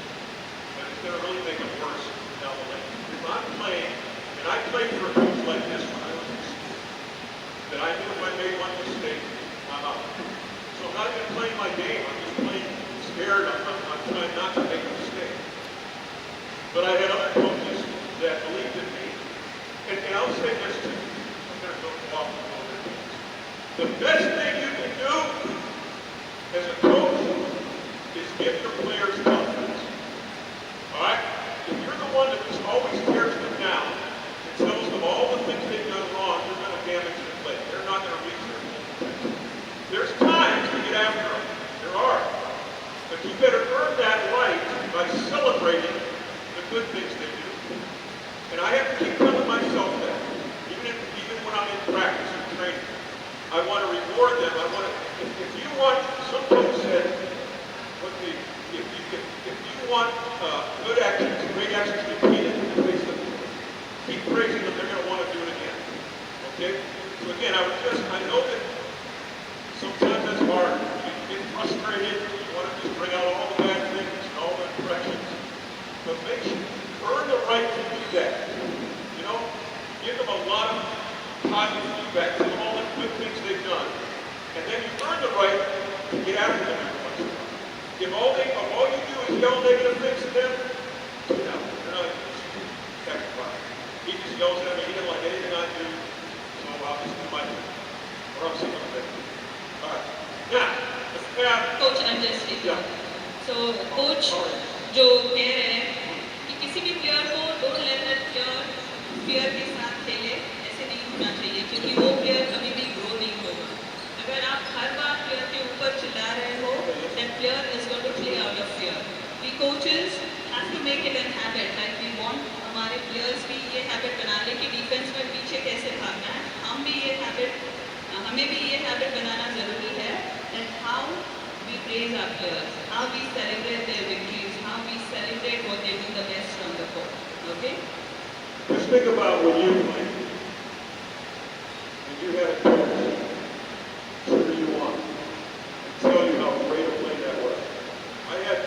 But it's going to really make it worse down the lane. If I'm playing, and I played for a coach like this when I was in school, that I knew if I made 1 mistake, I'm out. So I'm not even playing my game. I'm just playing scared. I'm trying not to make a mistake. But I had other coaches that believed in me. And I'll say this too. I'm going to go off a little bit. The best thing you can do as a coach is give your players confidence. All right? If you're the one that just always tears them down and tells them all the things they've done wrong, you're going to damage their play. They're not going to I want to reward them. I want to, if you want, some coach said, if you want good actions, great actions repeated, praise them. Keep praising them, they're going to want to do it again. Okay? So again, I know that sometimes that's hard. You get frustrated, you want to just bring out all the bad things and all the corrections. But make sure you earn the right to do that. You know? Give them a lot of positive feedback. Tell them all the good things they've done. And then you earn the right to get after them every once in a while. If all you do is yell negative things at them, you know, they're not sacrifice. He just yells at me, he doesn't like anything I do, so I'll just do my thing. Or I'm sitting on the bed. All right. Now, let's have... Coach, I'm just Yeah. So, coach जो कह रहे हैं कि किसी भी player को don't let that player fear के साथ खेले, ऐसे नहीं होना चाहिए क्योंकि वो प्लेयर कभी भी ग्रो नहीं होगा. अगर आप हर बार प्लेयर के ऊपर चिल्ला रहे हो, that player is going to play out of fear. We coaches have to make it a habit. Like we want हमारे players भी ये habit बना ले कि defense में पीछे कैसे भागना है. हमें भी ये habit बनाना जरूरी है. That how we praise our players, how we celebrate their victories, how we celebrate what they do the best on the court. Okay? Just think about when you played. And you had a coach cheer you on and tell you how great a play that was. I had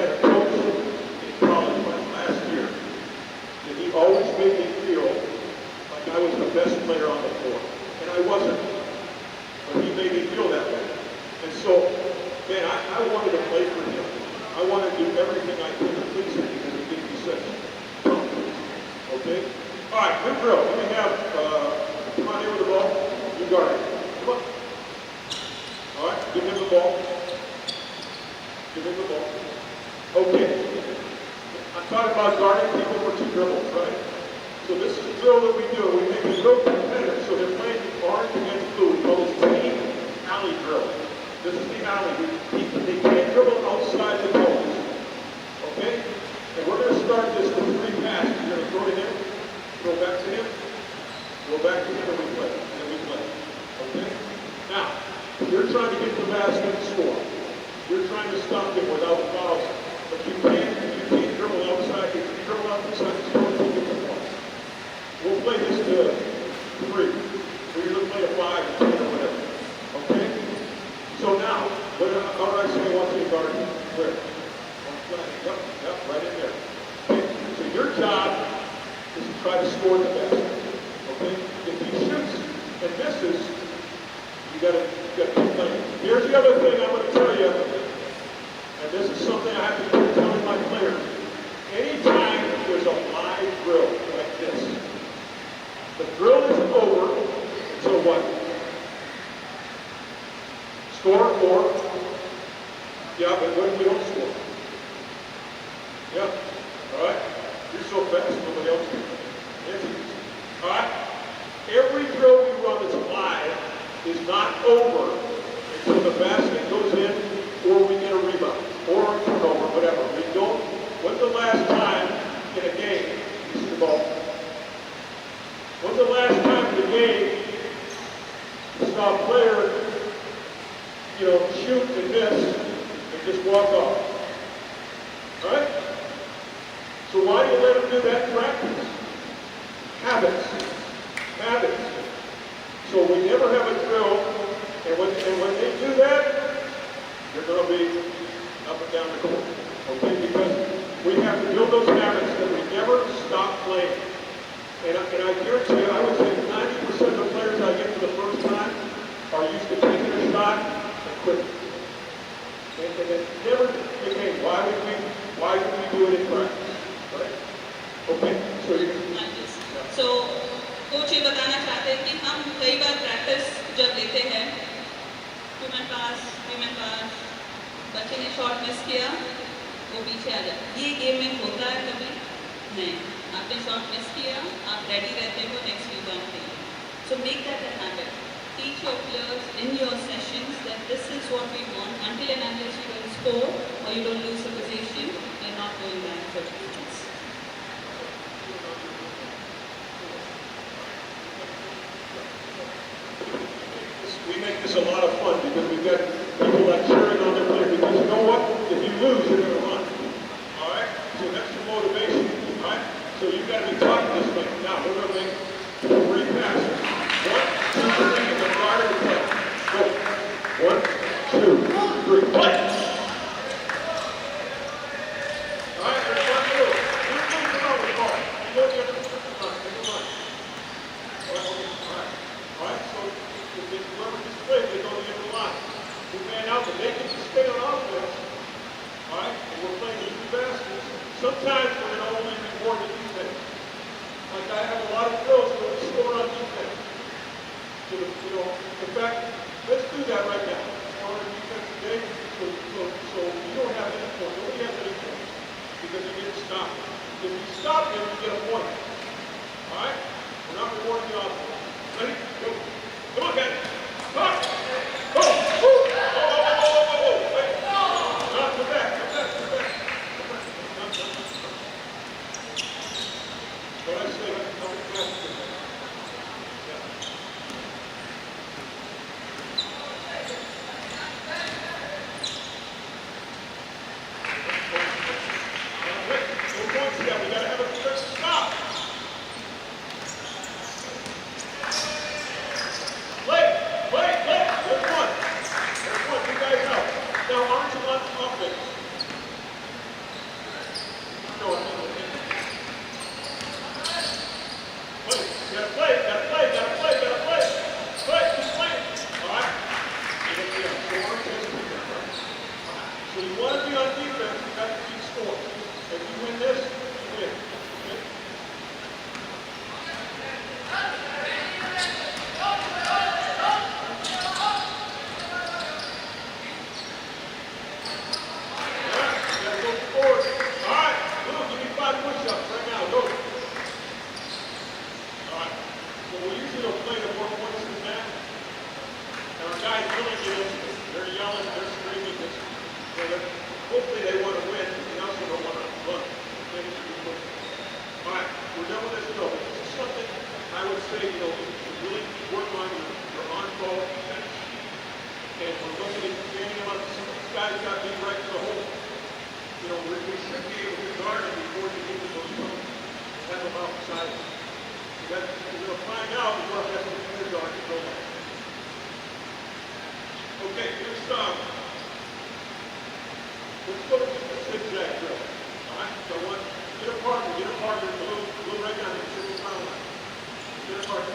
a coach in college my last year, and he always made me feel like I was the best player on the court. And I wasn't. But he made me feel that way. And so, man, I wanted to play for him. I wanted to do everything I could to please him because he gave me such confidence. Okay? All right, good drill. Let me have, come on here with the ball. You guard it. Come on. All right, give him the ball. Give him the ball. Okay. I'm talking about guarding people for 2 dribbles, right? So this is a drill that we do. We make it real competitive. So they're playing orange against blue. We call this team alley drill. This is the alley. They can't dribble outside the goals. Okay? And we're going to start this with 3 passes. You're going to throw to him, throw back to him, throw back to him, and we play. And then we play. Okay? Now, you're trying to get the basket and score. You're trying to stop him without fouls. But you can't dribble outside. If you dribble outside the score, you'll get the ball. We'll play this to 3. We're going to play a 5 or 10 or whatever. Okay? So now, how do I say once you guard him? Where? On flag. Yep, right in there. Okay? So your job is to try to score the basket. Okay? If he shoots and misses, you gotta keep playing. Here's the other thing I'm going to tell you, and this is something I have to keep telling my players. Anytime there's a live drill like this, the drill isn't over until what? Score or? Yeah, but what if we don't score? Yeah, all right? You're so fast, nobody else can. Yes, all right? Every drill we run that's live is not over until the basket goes in or we get a rebound or a turnover, whatever. We don't. When's the last time in a game you see the ball? When's the last time in the game you saw a player, shoot and miss and just walk off? All right? So why do you let them do that in practice? Habits. So we never have a drill, and when they do that, you're going to be up and down the court. Okay? Because we have to build those habits that we never stop playing. And I guarantee you, I would say 90% of the players I get for the first time are used to taking a shot and quitting. And it never became, why would we do it in practice? Right? Okay, so coach ये बताना चाहते हैं कि हम कई बार practice जब लेते हैं 2-man pass, 3-man pass, बच्चे ने शॉट मिस किया, वो पीछे आ जाए. ये गेम में होता है कभी नहीं. आपने शॉट मिस किया, आप रेडी रहते हो नेक्स्ट रिबाउंड के लिए. So make that a habit. Teach your players in your sessions that this is what we want. Until and unless you don't score or you don't lose the position, you're not going back for defense. we make is a lot of fun because we've got people like cheering on their player because you know what? If you lose, you're going to run. All right? So that's your motivation. All right? So you've got to be taught this thing. Now, we're going to make 3 passes. 1, 2, 3, and then fire to play. Go. 1, 2, 3, play. All right, there's one move. You're moving on the ball. You go the other way. Take a run. All right, so whoever gets played, they go to the other line. We man out, but they can stay on offense. All right, and we're playing easy baskets. Sometimes we're going to only reward the defense. Like I have a lot of drills where we score on defense. So, in fact, let's do that right now. Score on defense today, so you don't have any points. Nobody has any points because you didn't stop it. If you stop him, you get a point. All right? We're not rewarding the offense. Ready? Go. Come on, guys. Come on. Go. Woo. Whoa. Wait. No, come back. What I say, come back. We gotta have a quick stop. Play. There's one. You guys out. Now, aren't you on offense? No, play. You gotta play. Play. Keep playing. All right. So you want to be on defense, you got to keep scoring. If you win this, you win. Okay? Hopefully they want to win, and they also don't want to run. All right, we're done with this drill. This is something I would say, you should really work on your on-ball defense. And we're looking at getting them up. Some of these guys got to be right to the hole. We should be able to guard them before you get to those zones. Have them outside. We're going to find out what that's going to do to go back. Okay, here's let's go to the zigzag drill. All right, so get a partner, blue right down here, single foul line. Get a partner.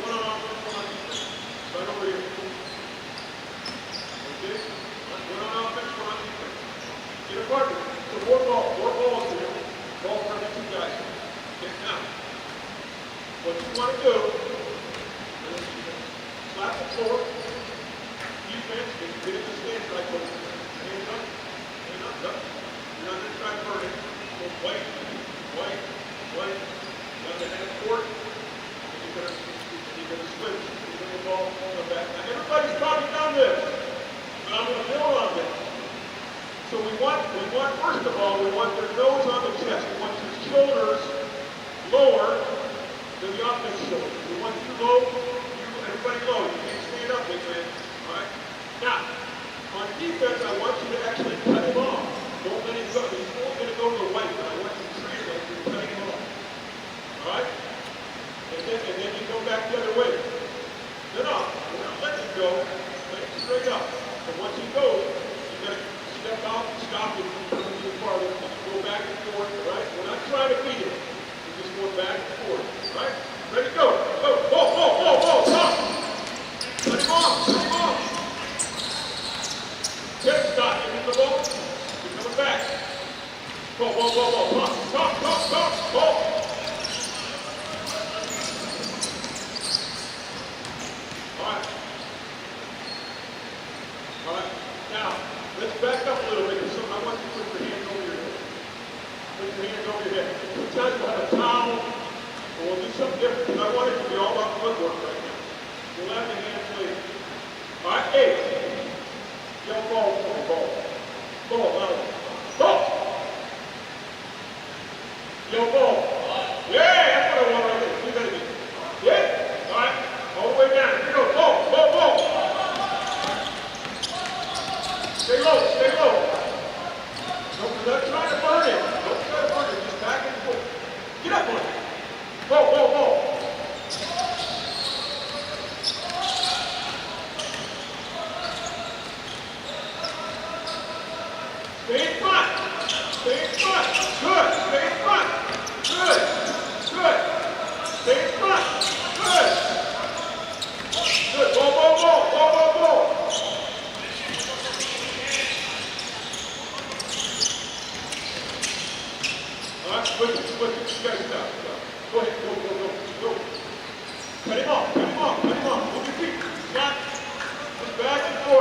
One on offense, one on defense. Right over here. Okay? One on offense, one on defense. Get a partner. So four balls here. Ball for the 2 guys. Okay, now, what you want to do is slap the floor. Defense, if you get in the stance like this, hands up. You're not going to try to burn it. So white. You're on the half court. And you're going to switch. You're going to ball come back. Now everybody's probably done this, but I'm going to build on this. So we want first of all, we want their nose on the chest. We want your shoulders lower than the offense shoulder. We want you low, everybody low. You can't stand up, big man. All right? Now, on defense, I want you to actually cut him off. Don't let him go. He's only going to go to the white, but I want you to translate to cutting him off. All right? And then you go back the other way. No, we're not letting him go. Let him straight up. And once he goes, you're going to step out and stop him from coming too far. Go back and forth, all right? We're not trying to beat him. We're just going back and forth, all right? Ready, go. Ball, stop. Let him off. Get stop. Give him the ball. He's coming back. Ball. Stop. Ball. All right. Now, let's back up a little bit. So I want you to put your hands over your head. Sometimes we'll have a towel, or we'll do something different, because I want it to be all about footwork right now. We'll have the hands later. All right, 8. Yell ball. Yell ball. Yeah, that's what I want right there. Do that again. Yeah? All right. All the way down. Here we go. Ball.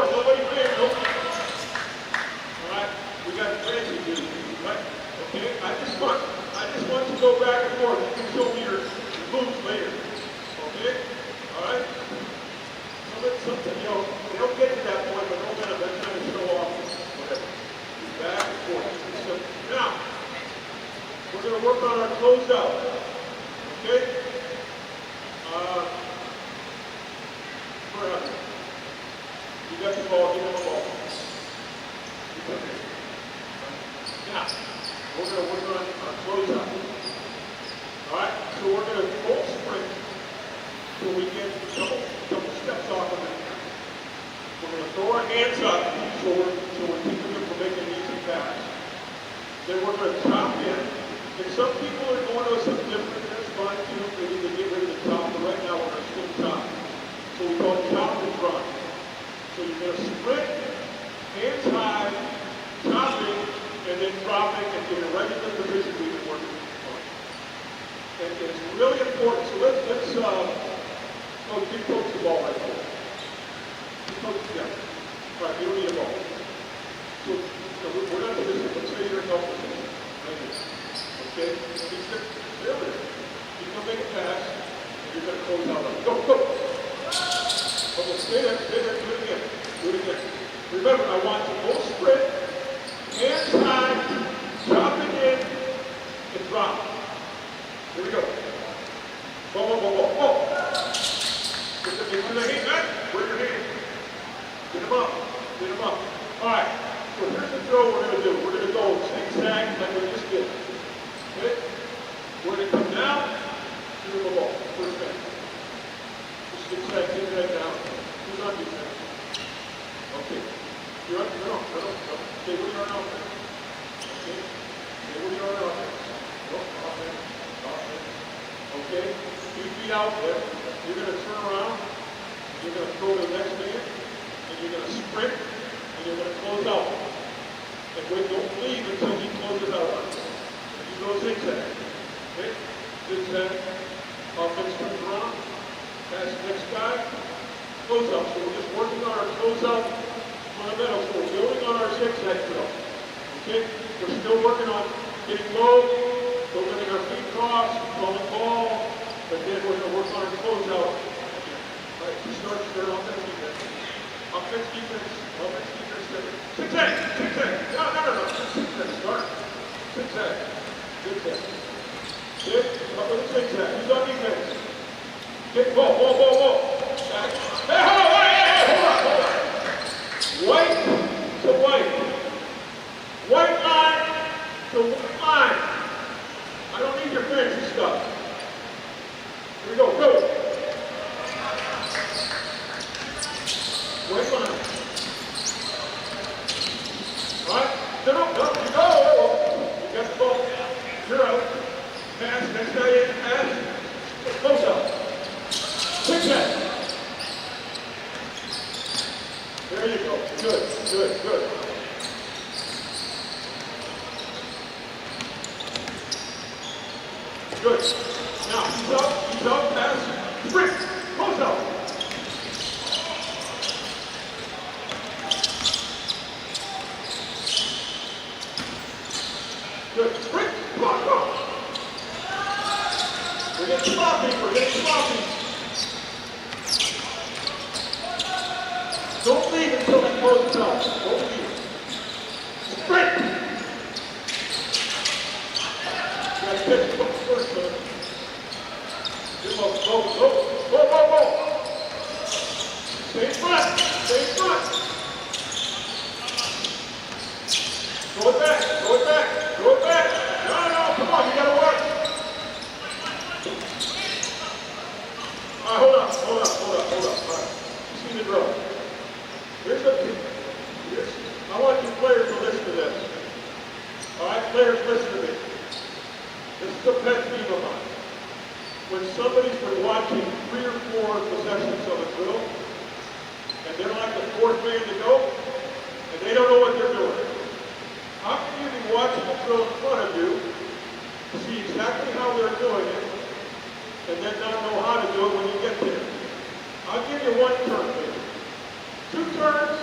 on, nobody playing, nope. All right, we got fancy dudes, right? Okay, I just want you to go back and forth. You can show me your moves later. Okay? All right? Something, you know, they don't get to that point, but don't let them trying to show off. Whatever. Just back and forth. So, now, we're going to work on our closeout. Okay? Where are you? You got the ball, give him the ball. You come here. Now, we're going to work on our closeout. All right? So we're going to full sprint so we get a couple steps off of it. We're going to throw our hands up so we're keeping them from making an easy pass. Then we're going to chop in. And some people are going to something different. That's fine too. They need to get rid of the top. But right now we're going to still chop. So we call it chop and run. So you're going to sprint, hands high, chopping, and then dropping and getting right in the position we've been working on. And it's really important. So let's give Coach the ball right there. Give Coach, yeah. All right, you don't need a ball. So we're not doing this. Let's say you're in help position. Right here. Okay? There it is. You're going to make a pass, and you're going to close out. Go, go. Okay, stay there, do it again. Do it again. Remember, I want you full sprint, hands high, chopping in, and drop. Here we go. Whoa, whoa, whoa, whoa, whoa. Get the hand back. Where's your hand? Get them up. Get them up. All right. So here's the throw we're going to do. We're going to go zigzag like we just did. Okay? We're going to come down, do the ball. First thing. Just zigzag down. Who's on defense? Okay. You're up. No. Stay where you are now. Okay. Stay where you are now. No, offense. Okay. 2 feet out there. You're going to turn around. You're going to throw to the next man. And you're going to sprint. And you're going to close out. And wait, don't leave until he closes out. And you go zigzag. Okay? Zigzag. Offense turns around. Pass the next guy. Close out. So we're just working on our close out fundamentals. So we're building on our zigzag drill. Okay? We're still working on getting low, still letting our feet cross, throwing ball, but then we're going to work on our close out. All right, start offense, defense. Offense, defense, zigzag. No. Zigzag, start. Zigzag. Hit, up with a zigzag. Who's on defense? Hit, whoa. Back. Hey, hold on. White to white. White line to white line. I don't need your fancy stuff. Here we go. White line. All right. No. You go. You got the ball. You're out. Pass. Next guy in. Pass. Close out. Zigzag. There you go. Good. Good. Now, he's up, pass, sprint, close out. Good. Sprint, block off. We're getting sloppy. Don't leave until he closes out. Don't leave. Sprint. You got to pitch first, son. Go. Stay in front. Throw it back. No, come on, you got to work. All right, hold up. All right, you see the drill. I want you players to listen to this. All right, players, listen to me. This is a pet peeve of mine. When somebody's been watching 3 or 4 possessions of a drill, and they're like the 4th man to go, and they don't know what they're doing. How can you be watching a drill in front of you, see exactly how they're doing it, and then not know how to do it when you get there? I'll give you 1 turn, maybe. 2 turns,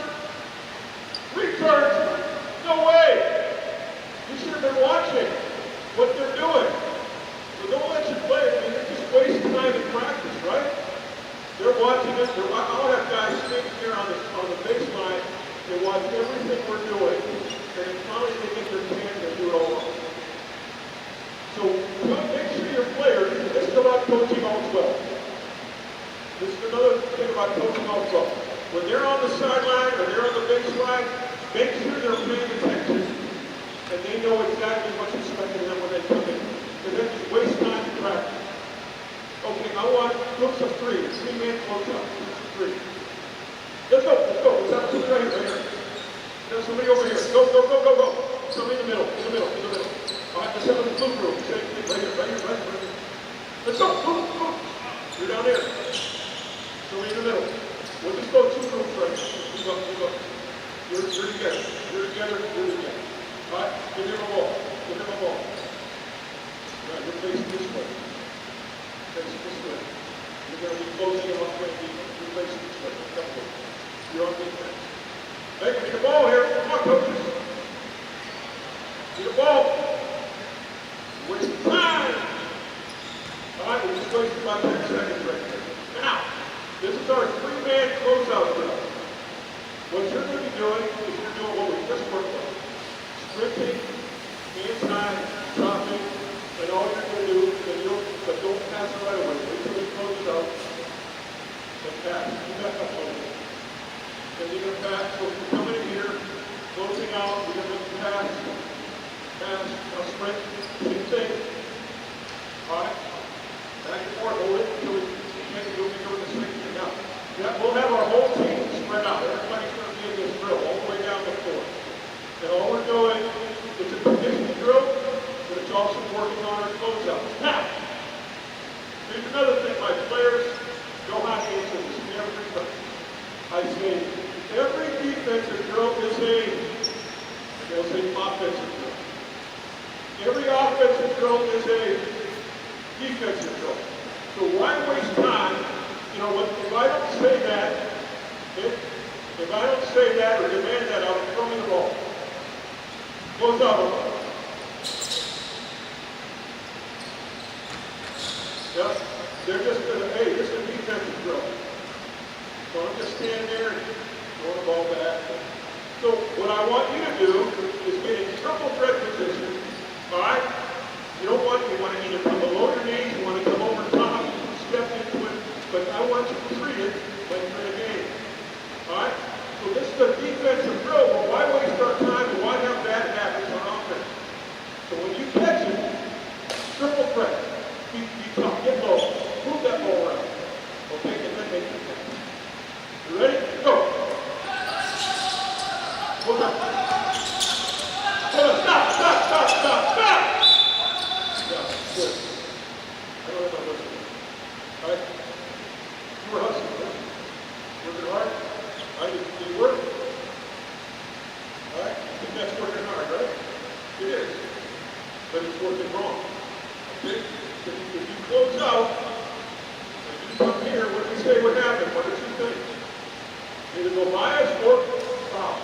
They're watching it. I'll have guys standing here on the baseline and watch everything we're doing, and then finally they get their chance and do it all wrong. So make sure your players, this is about coaching also. This is another thing about coaching also. When they're on the sideline or they're on the baseline, make sure they're paying attention and they know exactly what's expected of them when they come in. Because that just wastes time to practice. Okay, I want groups of three. 3-man close up. Groups of three. Let's go. Let's have somebody right here. There's somebody over here. Go. Somebody in the middle. All right, let's have a blue group. Same thing. Right here. Let's go. Move. You're down there. Somebody in the middle. We'll just go 2 groups right here. Move up. You're together. All right, give him a ball. All right, you're facing this way. You're going to be closing him up playing defense. You're facing this way. You're on defense. Hey, get the ball here. Come on, coaches. Get the ball. Wasting time. All right, we're just wasting about 10 seconds right here. Now, this is our 3-man closeout drill. What you're going to be doing is you're doing what we just worked on. Sprinting, inside, dropping, and all you're going to do is don't pass it right away. Wait till he closes out and pass. You back up a little bit. Then you're going to pass. So if you're coming in here, closing out, you're going to pass, now sprint, same thing. All right? Back and forth, hold it until we can't do the same thing out. Yeah, we'll have our whole team spread out. Everybody's going to be in this drill all the way down the floor. And all we're doing is a conditioning drill, but it's also working on our closeout. Now, here's another thing. My players know how to answer this every time. I say, every defensive drill is they'll say offensive drill. Every offensive drill is a defensive drill. So why waste time? You know, if I don't say that, if I don't say that or demand that, I'll throw me the ball. Close out. Yep. They're just going to, hey, this is a defensive drill. So I'm just standing there and throwing the ball back. So what I want you to do is get in triple threat position. All right? You want to either come below your knees, you want to come over top, step into it, but I want you to treat it like you're in a game. All right? So this is a defensive drill. Well, why waste our time and why have bad habits on offense? So when you catch it, triple threat. Be tough, get low, move that ball around. Okay, and then make it catch. You ready? Go. Hold on. Stop. Good. I don't know about listening. All right? You were hustling, right? Working hard? All right, did you work? All right? I think that's working hard, right? It is. But it's working wrong. Okay? If you close out, and you come here, what do we say would happen? What does you think? Either go bias or foul.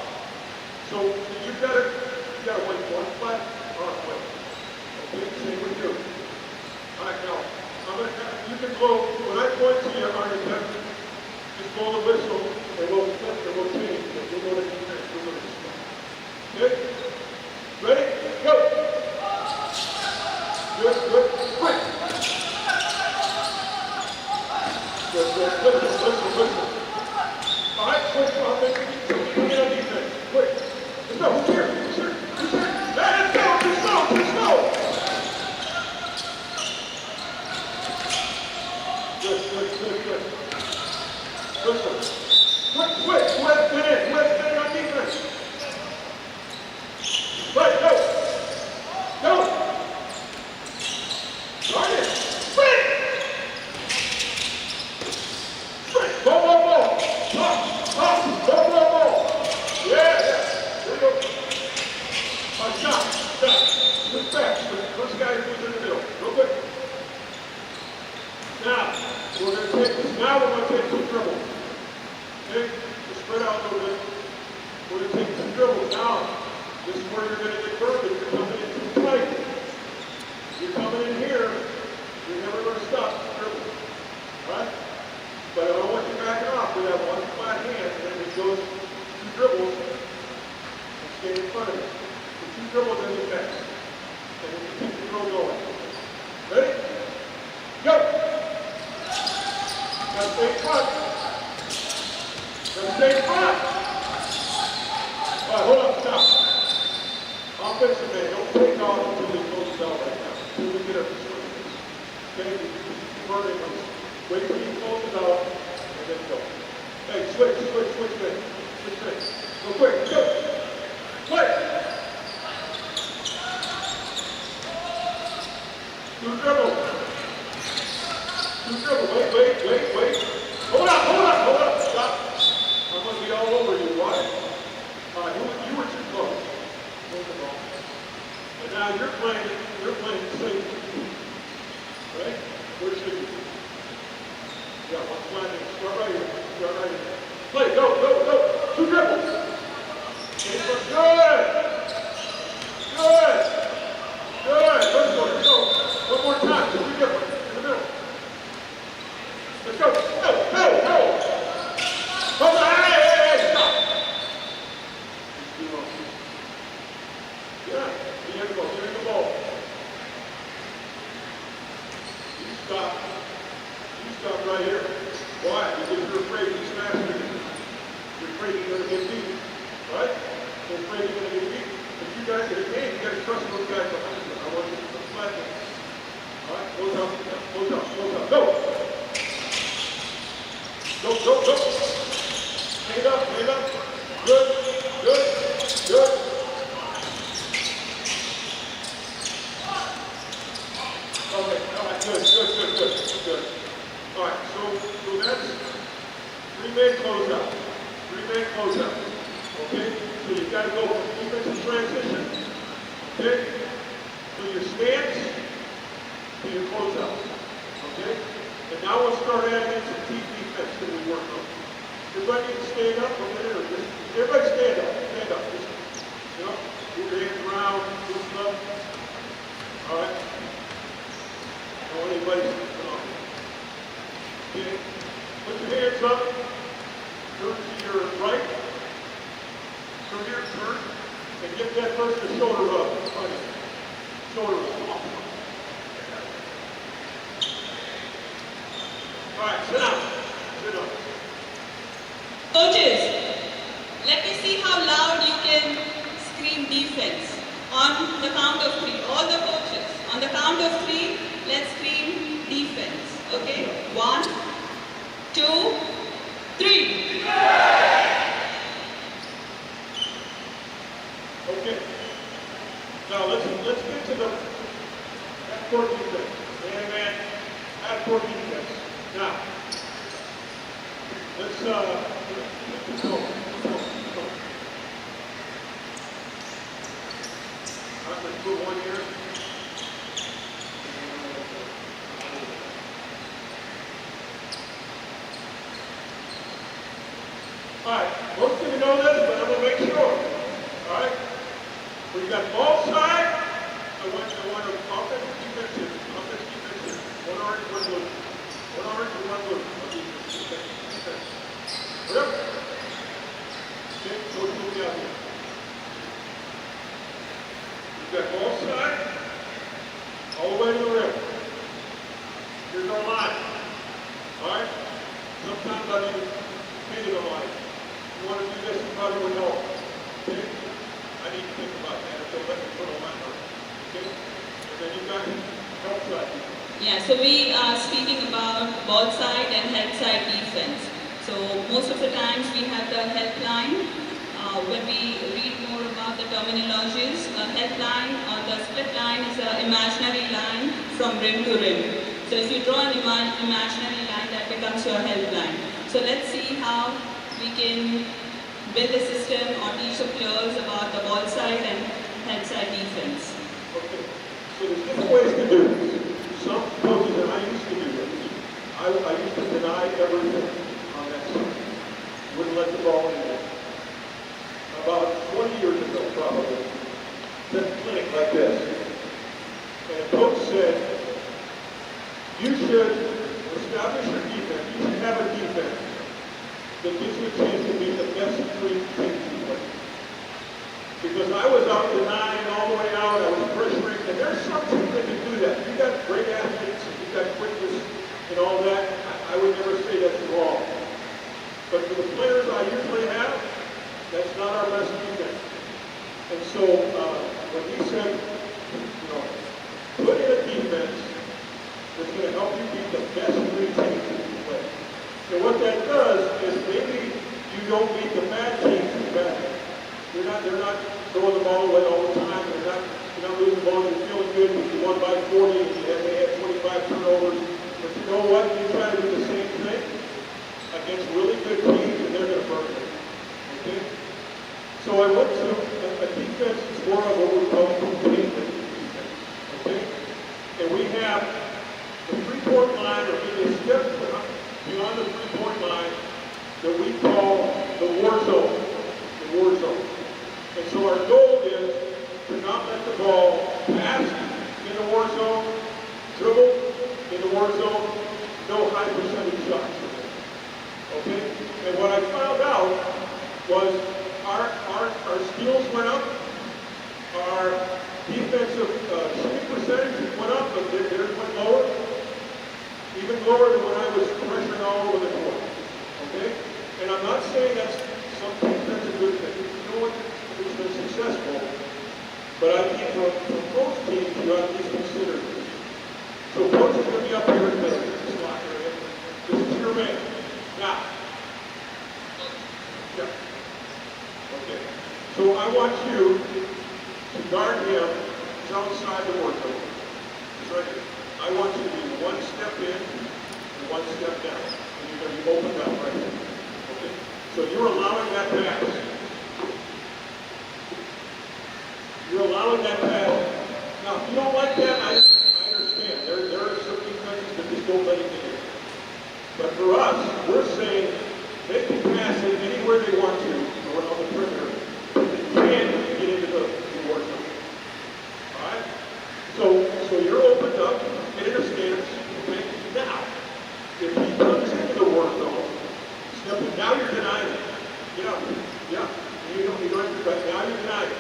So you've got to wait one flat or a play. Okay, same with you. All right, now, you can blow, when I point to you on your deck, just blow the whistle, and we'll flip and we'll change. We'll go to defense, we'll go to defense. Okay? Ready? Go! Good. Quick! Good. Listen. All right, quick, offense. Get on defense. Quick. Let's go. Who's here? Let's go. Just go. Good. Listen. Quick. Let's get in on defense. Right, go. Start it. Sprint. Ball. Up. Yeah. There you go. Stop. Switch back. First guy who's in the middle. Real quick. Now, we're going to take 2 dribbles. Okay? We'll spread out a little bit. We're going to take 2 dribbles. Now, this is where you're going to get burned if you're coming in too tight. You're coming in here, you're never going to stop the dribble. All right? But I don't want you backing off. We have one flat hand, and then it goes two dribbles and stay in front of it. So two dribbles in the fence. And then you keep the throw going. Ready? Go! Now stay in front. Now stay in front. All right, hold up, stop. Offensive man, don't take off until we close it out right now. Until we get up to swing. Okay, you keep burning them. Wait till you close it out, and then go. Hey, switch, man. Switch. Go quick, go. Play. Two dribble. Wait. Hold up. Stop. I'm going to be all over you. Why? You were too close. Hold the ball. And now you're playing safe. Right? Where should you be? Yeah, one flat in. Start right here. Play, go. Two dribbles. Good. First one, go. One more time. Two dribbles. In the middle. Let's go. Go. Hold on. Hey, stop. Yeah, here we go. Give me the ball. You stop right here. Why? Because you're afraid he's faster than you. You're afraid you're going to get beat. Right? You're afraid you're going to get beat. But you guys in the game, you got to trust those guys behind you. I want you to put the flat in. All right? Close up. Go. Stand up. Good. Okay, all right, good. All right, so that's three-man closeout. Okay? So you've got to go from defensive transition. Okay? So your stance to your closeout. Okay? And now we'll start adding in some team defense that we work on. Everybody need to stand up. Everybody stand up. Just, move your hands around, loosen up. All right? Don't want anybody to come on. Okay? Put your hands up. Turn to your right. Turn. And give that person a shoulder rub. Shoulder rub. All right, sit down. Coaches, let me see how loud you can scream defense on the count of three. All the coaches, on the count of three, let's scream defense. Okay? 1, 2, 3. Okay. Now let's get to the half-court defense. Man, half-court defense. Now, let's go. Let's put one here. All right, most of you know this, but I'm going to make sure. All right? We've got ball side. I want offensive defensive. One orange, one blue. One orange and one blue. Defense. Yep. Okay, coach will be out here. We've got ball side. All the way to the rim. Here's our line. All right? Sometimes I need to paint it on line. If you want to do this, you probably would know. Okay? I need to think about that. So let me put on my note. Okay? And then you got help side. Yeah, so we are speaking about ball side and help side defense. So most of the times we have the helpline. When we read more about the terminologies, helpline or the split line is an imaginary line from rim to rim. So if you draw an imaginary line, that becomes your helpline. So let's see how we can build a system or teach the players about the ball side and help side defense. Okay, so there's different ways to do this. Some coaches, and I used to do this, I used to deny everything on that side. Wouldn't let the ball in there. About 20 years ago, probably, did a clinic like this. And a coach said, you should establish your defense. You should have a defense. I was out denying all the way out, I was pressuring, and there's some teams that can do that. You got great athletes, you got quickness and all that. I would never say that's wrong. But for the players I usually have, that's not our best defense. And so when he said, you know, put in a defense that's going to help you beat the best three teams that you play. And what that does is maybe you don't beat the bad teams as bad. They're not throwing the ball away all the time. You're not losing the ball. You're feeling good because you won by 40 and they had 25 turnovers. But you know what? You try to do the same thing against really good teams and they're going to burn it. Okay? So I went to a defense that's more of what we call containment defense. Okay? And we have the three-point line, or maybe a step beyond the three-point line, that we call the war zone. The war zone. And so our goal is to not let the ball pass in the war zone, dribble in the war zone, no high percentage shots. Okay? And what I found out was our steals went up, our defensive shooting percentage went up, but theirs went lower, even lower than when I was pressuring all over the court. Okay? And I'm not saying that's something that's a good thing. You know what? It's been successful. But I think for most teams, you have to consider this. So coach is going to be up here in this locker area. This is your man. Now. Yeah. Okay. So I want you to guard him outside the war zone. It's right here. I want you to be one step in and one step down. And you're going to be opened up right here. Okay? So you're allowing that pass. You're allowing that pass. Now, if you don't like that, I understand. There are certain defenses that just don't let it get in. But for us, we're saying they can pass it anywhere they want to around the perimeter. They can get into the war zone. All right? So you're opened up, get in a stance. Okay? Now, if he comes into the war zone, now you're denying it. Yeah. You don't have to, but now you're denying it.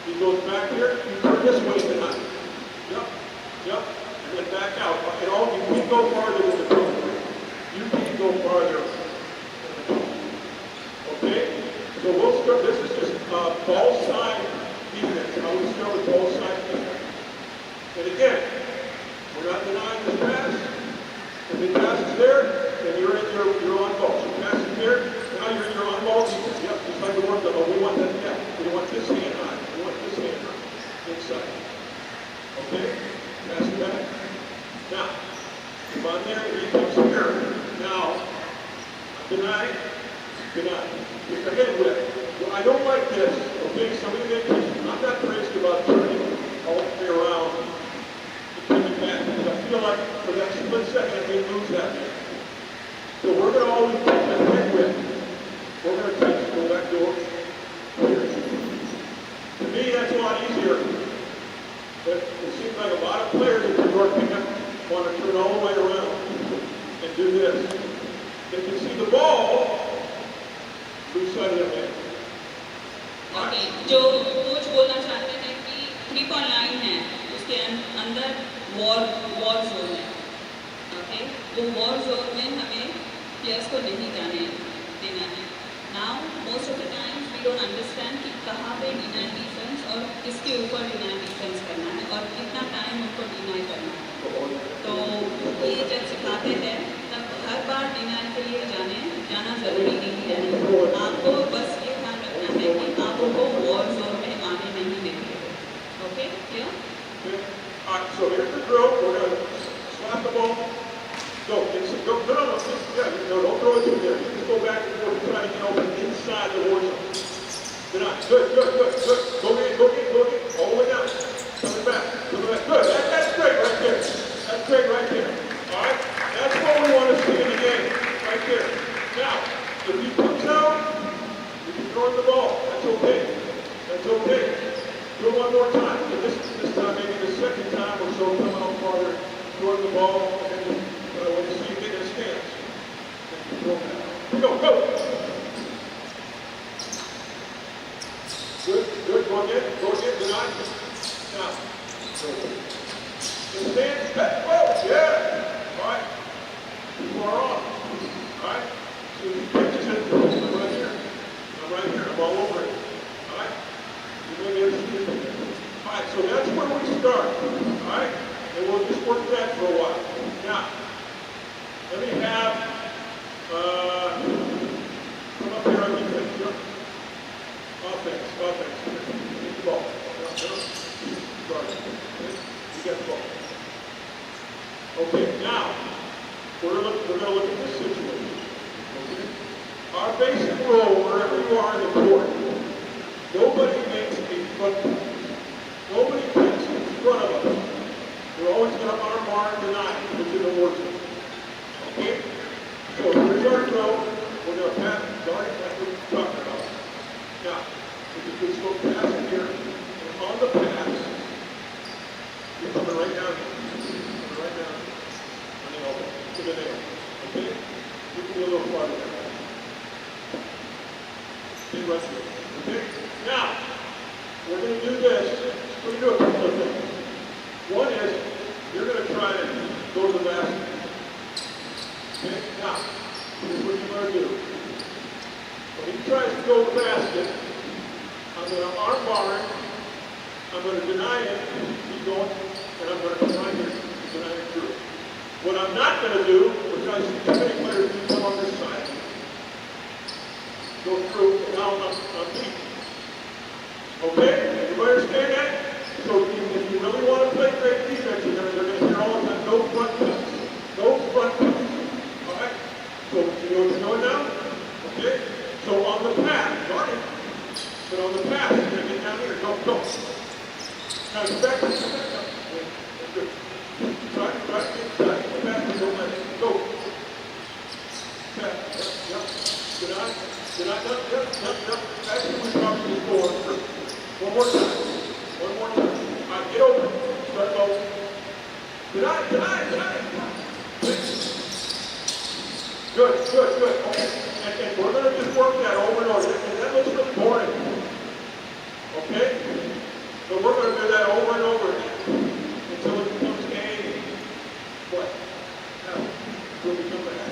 He goes back here, you turn this way tonight. Yep. And then back out. And all you can't go farther than the perimeter. You can't go farther than the perimeter. Okay? So we'll start, this is just ball side defense. How we start with ball side defense. And again, we're not denying this pass. If the pass is there, then you're on ball. So pass is there, now you're in your on ball defense. Yep, just like the one that we want that, yeah. We want this hand high. We want this hand high. Inside. Okay? Pass it back. Now, if I'm there, he comes here. Now, deny. If I hit with, well, I don't like this. Okay, somebody may teach me. I'm not crazy about turning all the way around and coming back because I feel like for that split second I may lose that man. So we're going to always put that head with. We're going to touch, go back door. Here. To me, that's a lot easier. But it seems like a lot of players in the North pickup want to turn all the way around and do this. They can see the ball, lose sight of their head. Okay, जो coach बोलना चाहते हैं कि 3-point line है, उसके अंदर war zone है. Okay, वो वॉर जोन में हमें प्लेयर्स को नहीं जाने देना है. Now, most of the times we don't understand कि कहाँ पे डिनाई डिफेंस और किसके ऊपर डिनाई डिफेंस करना है और कितना टाइम उनको डिनाई करना है. तो ये जब सिखाते हैं तब हर बार डिनाई के लिए जाना जरूरी नहीं है. आपको बस ये ध्यान रखना है कि आप उनको वॉर जोन में आने नहीं देंगे. Okay, clear? All right, so here's the drill. We're going to slap the ball. Go. Don't throw it through there. You just go back and forth and try to get open inside the war zone. Good. Go in. All the way down. Coming back. Good. That's great right there. That's great right there. All right? That's what we want to see in the game. Right there. Now, if he comes out, you can throw him the ball. That's okay. Do it one more time. And this time, maybe the second time or so, coming out farther, throwing the ball, and then when you see you get in a stance, then you throw it out. Here we go. Good. Go again. Go Just stand, back, whoa, yeah. All right. People are on. All right. So you pitches it. I'm right here. I'm right here. I'm all over it. All right. You may be able to see it. All right. So that's where we start. All right. And we'll just work that for a while. Now, let me have, come up here on defense. Yep. Offense. Get the ball. Guard. You got the ball. Okay, now, we're going to look at this situation. Okay? Our basic rule, wherever you are in the court, nobody makes a front pass. Nobody picks in front of us. We're always going to arm bar and deny it, which is a worship. Okay? So here's our throw. We're going to pass guard like we were talking about. Now, if you just go pass it here, and on the pass, you're coming right down here. Coming right down here. On the elbow. To the nail. Okay? You can be a little farther there. Stay right here. Okay? Now, we're going to do this. We're going to do a couple of things. One is, you're going to try to go to the basket. Okay? Now, here's what you're going to do. When he tries to go to the basket, I'm going to arm bar him. I'm going to deny it. Keep going. And I'm going to come right here. Deny it through. What I'm not going to do, which I see too many players do come on this side, go through, and now I'm deep. Okay? Everybody understand that? So if you really want to play great defense, they're going to hear all the time, no front pass. No front pass. All right? So you know what you're doing now? Okay? So on the pass, guard it. But on the pass, you're going to get down here. Go. Now you back. That's good. Try to get back and don't let it go. Back. Yep. Good eye. Yep. Actually, we're probably just going through. One more time. All right, get open. Start low. Good eye. Good. Okay. And we're going to just work that over and over. And that looks really boring. Okay? But we're going to do that over and over again until it becomes a what? Now, we'll become that.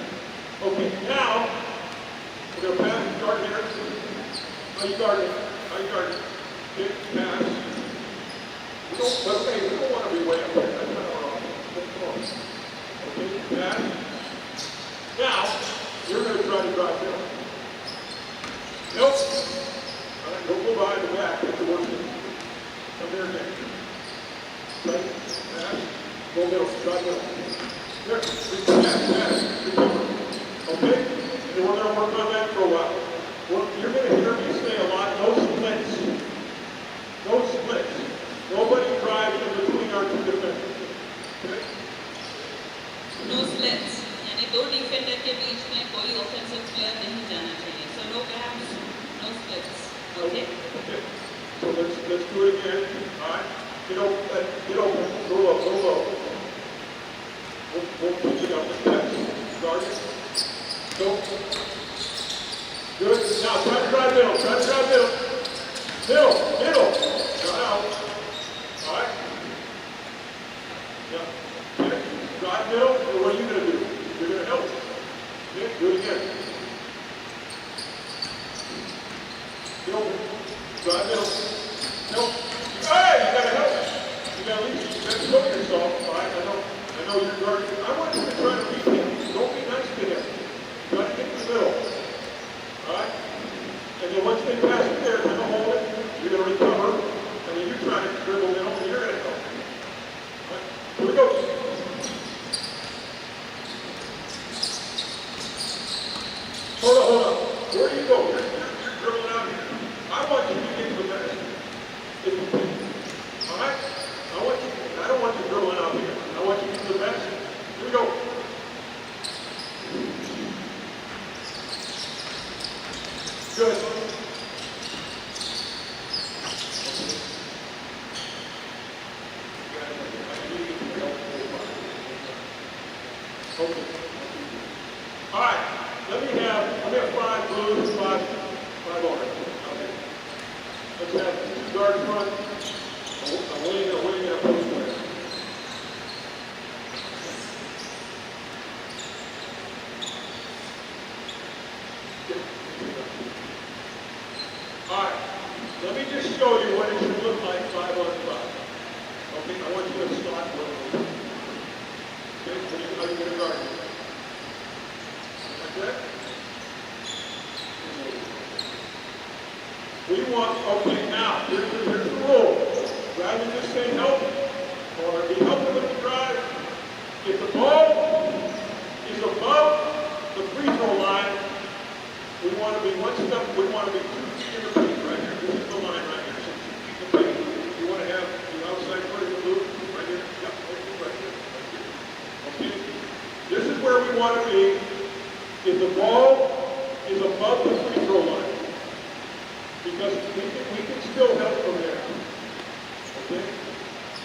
Okay, now, we're going to pass, guard here. How you guard it? Okay, pass. We don't want to be way up there. That's not our offense. Okay, pass. Now, you're going to try to drive down. Nope. All right, don't go behind the back. That's the worst thing. Come here again. Right, pass. Go middle. Drive middle. There. Pass. Recover. Okay? And then we're going to work on that for a while. Well, you're going to hear me say a lot, no splits. No splits. Nobody drives in between our two defenders. Okay? No slits. यानी दो defender के बीच में कोई offensive player नहीं जाना चाहिए. So no gaps, no splits. Okay? Okay. So let's do it again. All right. Get open. Go low. We'll push it up the steps. Guard it. Go. Good. Now try to drive middle. Middle. Got out. All right. Yeah. Okay. Drive middle. And what are you going to do? You're going to help. Okay. Do it again. Get open. Drive middle. Nope. Hey, you got to help. You got to leave. You got to show yourself. All right. I know you're guarding. I want you to try to beat him. Don't be nice to him. Try to get in the middle. All right? And then once they pass it there, you're going to hold it, you're going to recover, and then you're trying to dribble in, and you're going to go. All right? Here we go. Hold on. Where do you go? You're dribbling out here. I want you to get to the basket. If you can. All right? I don't want you dribbling out here. I want you to get to the basket. Here we go. Good. Okay. All right. Let me have 5 blues, 5 orange. Okay. Let's have 2 guard front, a wing and a post player. Let me just show you what it should look like 5-on-5. Okay, I want you to start with it. Okay, so how are you going to guard it? Like that? We want, okay, now, here's the rule. Rather than just say help, or be helping with the drive, if the ball is above the free throw line, we want to be one step, we want to be 2 feet in the paint right here. This is the line right here. So 2 feet in the paint. You want to have the outside foot in the loop right here. Yep, right here. Okay. This is where we want to be if the ball is above the free throw line. Because we can still help from there. Okay?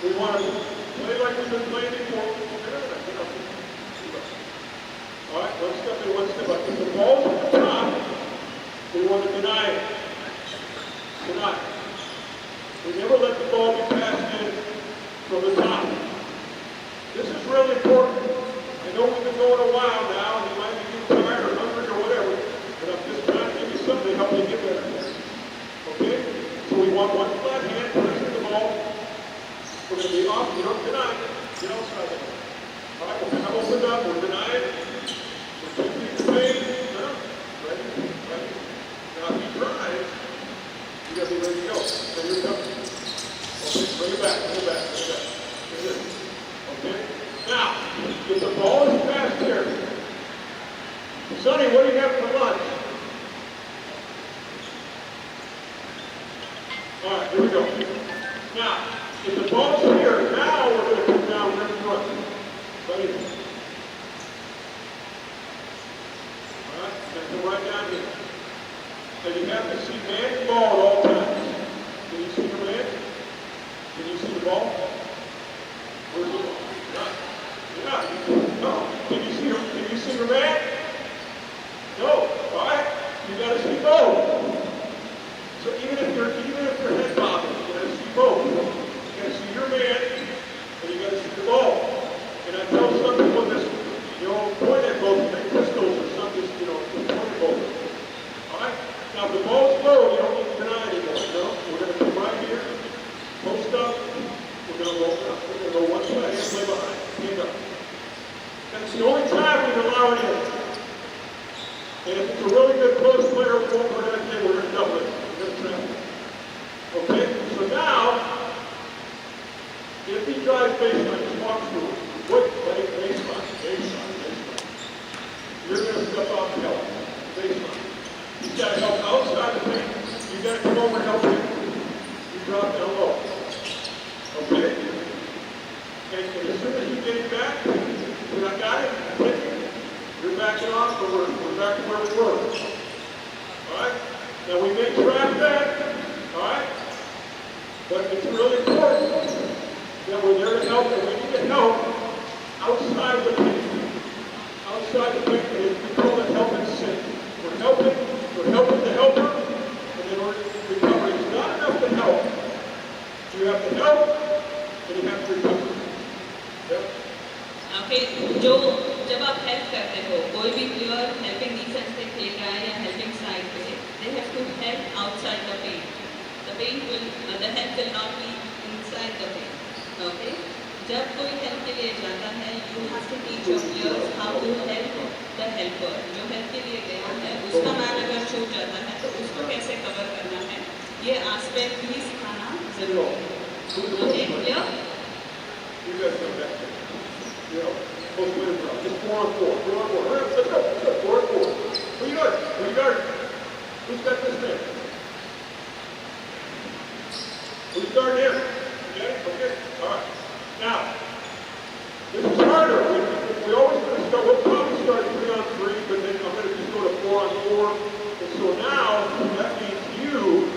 We want to play like we've been playing before. All right, one step in, one step up. If the ball's at the top, we want to deny it. Deny it. We never let the ball be passed in from the top. This is really important. I know we've been going a while now, and you might be getting tired or hungry or whatever, but I'm just trying to give you something to help you get better. Okay? So we want one flat hand pressing the ball. We're going to be off. You don't deny it. Get outside of it. All right, we're going to open up. We're denying it. We're 2 feet away. Ready? Ready? Now, if he drives, you got to be ready to go. So here it comes. Okay, bring it back. Bring it back. Bring it back. Bring it in. Okay? Now, if the ball is passed here, Sonny, what do you have for lunch? All right, here we go. Now, if the ball's here, now we're going to come down right in front. Ready? All right, now come right down here. And you have to see man's ball at all times. Can you see the man? Can you see the ball? Where's the ball? Yeah. No. Can you see the man? No. All right. You got to see both. So even if you're head bobbing, you got to see both. You got to see your man, and you got to see the ball. And I tell some people this, point at both, make pistols or something, point at both. All right. Now if the ball's low, you don't need to deny anymore. We're going to come right here, post up. We're going to go one side and play behind. Hand up. That's the only time we allow it in. And if it's a really good close player, we're going to double it. Okay, so now, if he drives baseline, just walk through it. What? Baseline. You're going to step out and help. Baseline. He's got to help outside the paint. You've got to come over and help him. You drop down low. Okay? And as soon as you get back, when I got it, you're backing off, but we're back to where we were. All right? Now we may trap that, all right? But it's really important that we're there to help, and we need to help outside the paint. Outside the paint, we call it help and sit. We're helping the helper, and then we're recovering. It's not enough to help. You have to help, and you have to recover. Yep. Okay, जब आप help करते हो, कोई भी player helping defence पे खेल रहा है या हेल्पिंग साइड पे, they have to help outside the paint. The help will not be inside the paint. Okay? जब कोई हेल्प के लिए जाता है, you have to teach your players how to help the helper. जो हेल्प के लिए गया है, उसका मैन अगर छूट जाता है, तो उसको कैसे कवर करना है, ये एस्पेक्ट भी सिखाना जरूरी है. Okay, clear? You guys come back there. Both ways around. Just 4 on 4. 4 on 4. Let's go. 4 on 4. Who you guard? Who you guard? Who's got this man? Who's guarding him? Okay? Okay? All right. Now, this is harder. We always going to start, we'll probably start 3 on 3, but then I'm going to just go to 4 on 4. And so now, that means you,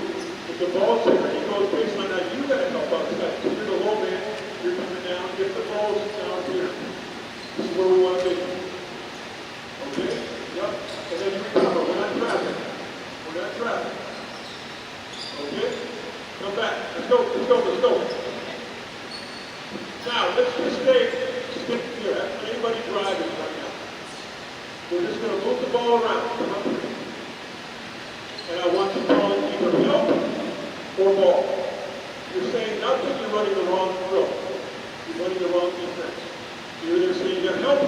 if the ball's here, he goes baseline, now you got to help outside. So you're the low man, you're coming down, get the balls down here. This is where we want to be. Okay? Yep. And then you recover. We're not trapping. Okay? Come back. Let's go. Now, let's just stick here. Anybody driving right now? We're just going to move the ball around. Come up here. or ball. You're saying nothing, you're running the wrong drill. You're running the wrong defense. You're either saying you help,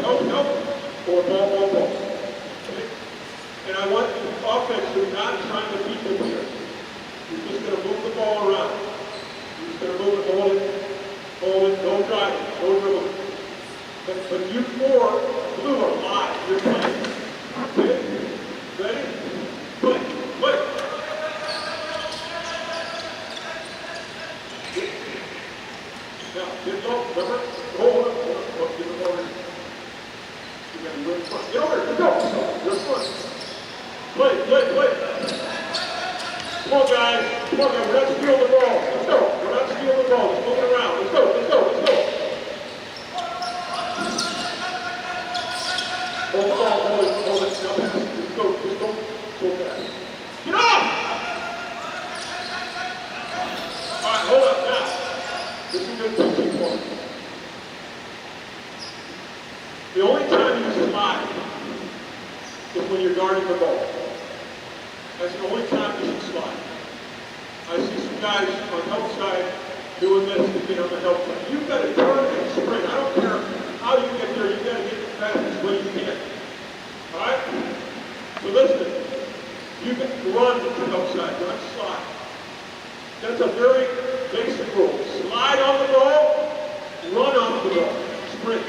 or ball. Okay? And I want the offense, you're not trying to beat them here. You're just going to move the ball around. You're just going to move it, hold it, don't drive it, don't dribble it. But you four, blue are live, you're playing. Okay? Ready? Play. Now, get low, remember? Hold it, get it over. You got to go in front. Get over here, go. You're in front. Play. Come on, guys. We're not stealing the ball. Let's go. We're not stealing the ball. Let's move it around. Let's go. Hold it. Now pass. Just go fast. Get off! All right, hold up now. This is a good teaching point. The only time you slide is when you're guarding the ball. That's the only time you should slide. I see some guys on the help side doing this to get on the help side. You've got to turn and sprint. I don't care how you get there. You've got to get the fastest way you can. All right? So listen. You can run to the help side, not slide. That's a very basic rule. Slide on the ball, run off the ball. Sprint.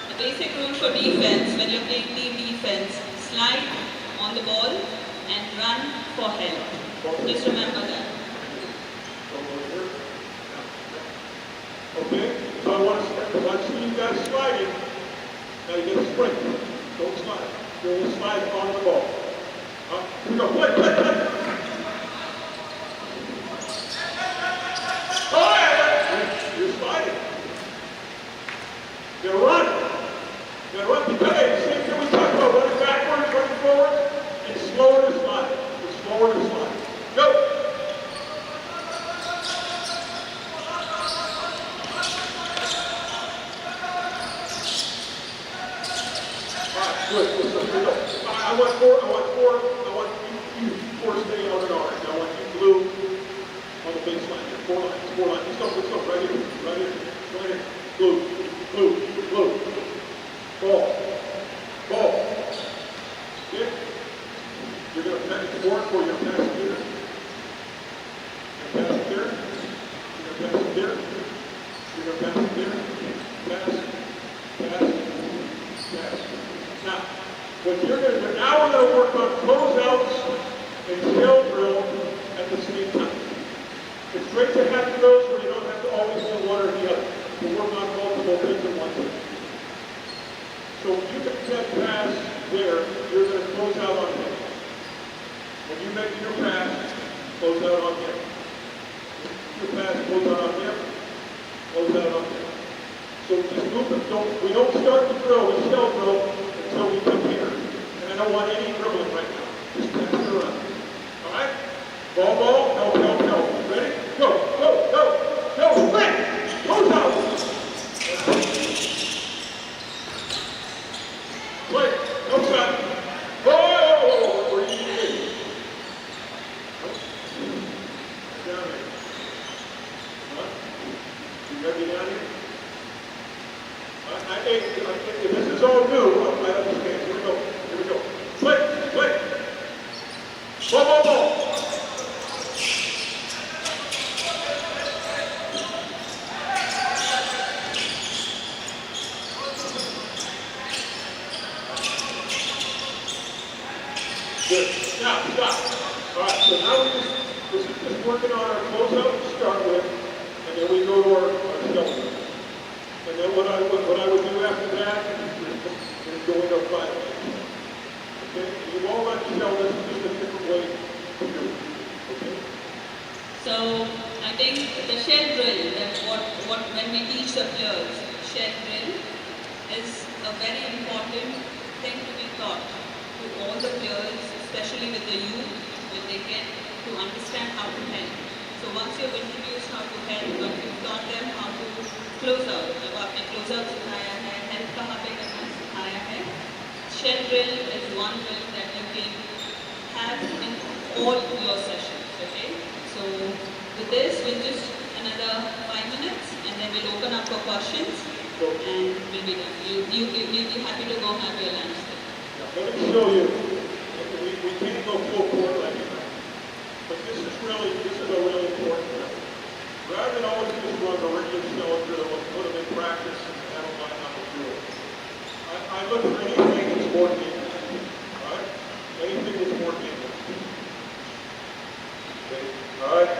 The basic rule for defense, when you're playing team defense, slide on the ball and run for help. Just remember that. Okay? So I see you guys sliding. Now you get a sprint. Don't slide. You only slide on the ball. Here we go. Play. Oh, yeah. You're sliding. You're running. You're running. Hey, same thing we talked about. Running backwards, running forward. It's slower to slide. Go. Good. Here we go. I want four. I want you four staying on an orange. I want you blue on the baseline. Four lines. Let's go. Right here. Blue. Ball. Okay? You're going to pass it forward or you're going to pass it here. You're going to pass it there. You're going to pass it there. You're going to pass it there. Pass. Now, what you're going to do, now we're going to work on closeouts and shell drill at the same time. It's great to have those where you don't have to always do one or the other. You work on multiple things at once. So you can get pass there, you're going to close out on him. When you make your pass, close out on him. Your pass, close out on him. Close out on him. So just move it. We don't start the drill, we shell drill until we come here. And I don't want any dribbling right now. Just pass it around. All right? Ball, help. Ready? Go, quick! Close out! Play, no shot. Oh, where do you get? Down here. Huh? You ready down here? This is all new. I understand. Here we go. Play. Ball. Good. Now, stop. All right, so now we're just working on our closeout to start with, and then we go to our shell. And then what I would do after that is go into final. Okay? You won't let me know this is just a different way to do it. Okay? So I think the shell drill, that when we teach the players, shell drill is a very important thing to be taught to all the players, especially with the youth, when they get to understand how to help. So once you've introduced how to help, once you've taught them how to close out, जब आपने close out सिखाया है, help कहाँ पे करना सिखाया है, shell drill is one drill that you can have in all your sessions. Okay, So with this, we'll just another 5 minutes, and then we'll open up for questions, and we'll be done. You'll be happy to go have your lunch. Let me show you. We can't go full court like that, but this is a really important thing. Rather than always just run the regular show drill and put them in practice and have them line up and do it. I look for anything that's more game. All right? Anything that's more game. Okay? All right?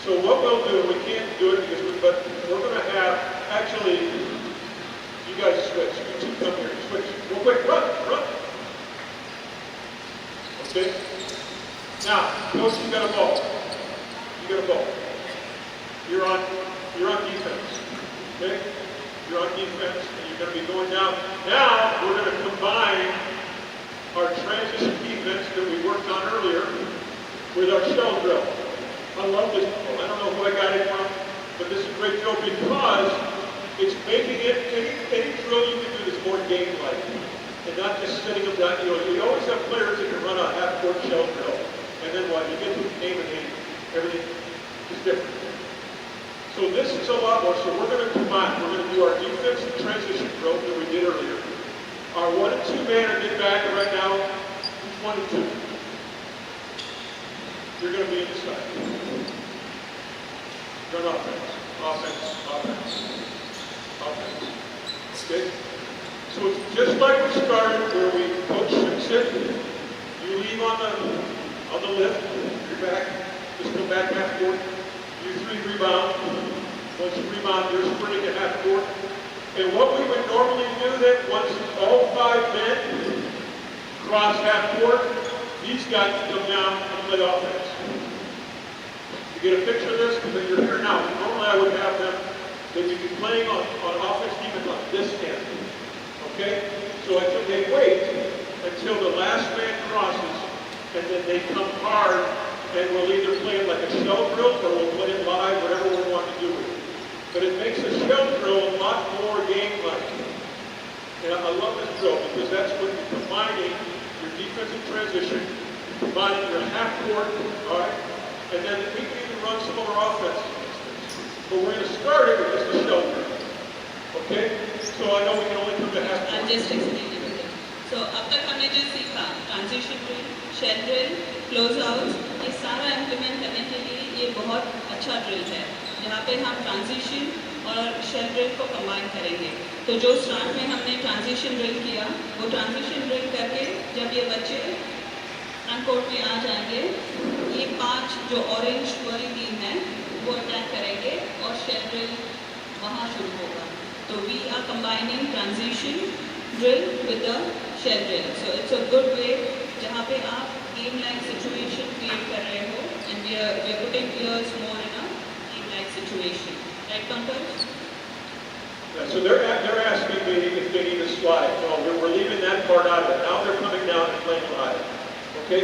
So what we'll do, we can't do it because but we're going to have, actually, you guys switch. You two come here. Switch. Real quick. Run. Okay? Now, coach, you got a ball. You're on defense. Okay? You're on defense, and you're going to be going down. Now, we're going to combine our transition defense that we worked on earlier with our shell drill. I love this drill. I don't know who I got it from, but this is a great drill because it's making it, any drill you can do that's more game-like, and not just sitting them down. You know, you always have players that can run a half-court shell drill, and then what? You get to the game and everything is different. So this is a lot more. So we're going to combine. We're going to do our defensive transition drill that we did earlier. Our 1 and 2 man are getting back, and right now, it's 1 and 2. You're going to be inside. Run offense. Okay? So it's just like we started where we coach sit. You leave on the lift. You're back. Just come back half court. You 3 rebound. Once you rebound, you're sprinting at half court. And what we would normally do then, once all 5 men cross half court, these guys come down and play offense. You get a picture of this? Because you're here now. Normally I would have them, they'd be playing on offense even on this end. Okay? So they wait until the last man crosses, and then they come hard, and we'll either play it like a shell drill, or we'll play it live, whatever we want to do with it. But it makes a shell drill a lot more game-like. And I love this drill because that's when you're combining your defensive transition, combining your half court, all right? And then we can even run some other offense. But we're going to start it with just a shell drill. Okay? So I know we can only come to half court. I'll just explain it again. So अब तक हमने जो सीखा, transition drill, shell drill, close out, ये सारा implement करने के लिए ये बहुत अच्छा ड्रिल है, जहाँ पे हम ट्रांजिशन और शेल ड्रिल को कंबाइन करेंगे. तो जो स्टार्ट में हमने ट्रांजिशन ड्रिल किया, वो ट्रांजिशन ड्रिल करके जब ये बच्चे फ्रंट में आ जाएंगे, ये 5 जो ऑरेंज वाली टीम है वो अटैक करेंगे और शेल ड्रिल वहाँ शुरू होगा. तो we are combining transition drill with the shell drill. So it's a good way जहाँ पे आप गेम लाइक सिचुएशन क्रिएट कर रहे हो, and we are putting players more in a game like situation. Right Pankaj? Yeah, so they're asking me if they need a slide. No, we're leaving that part out of it. Now they're coming down and playing live. Okay?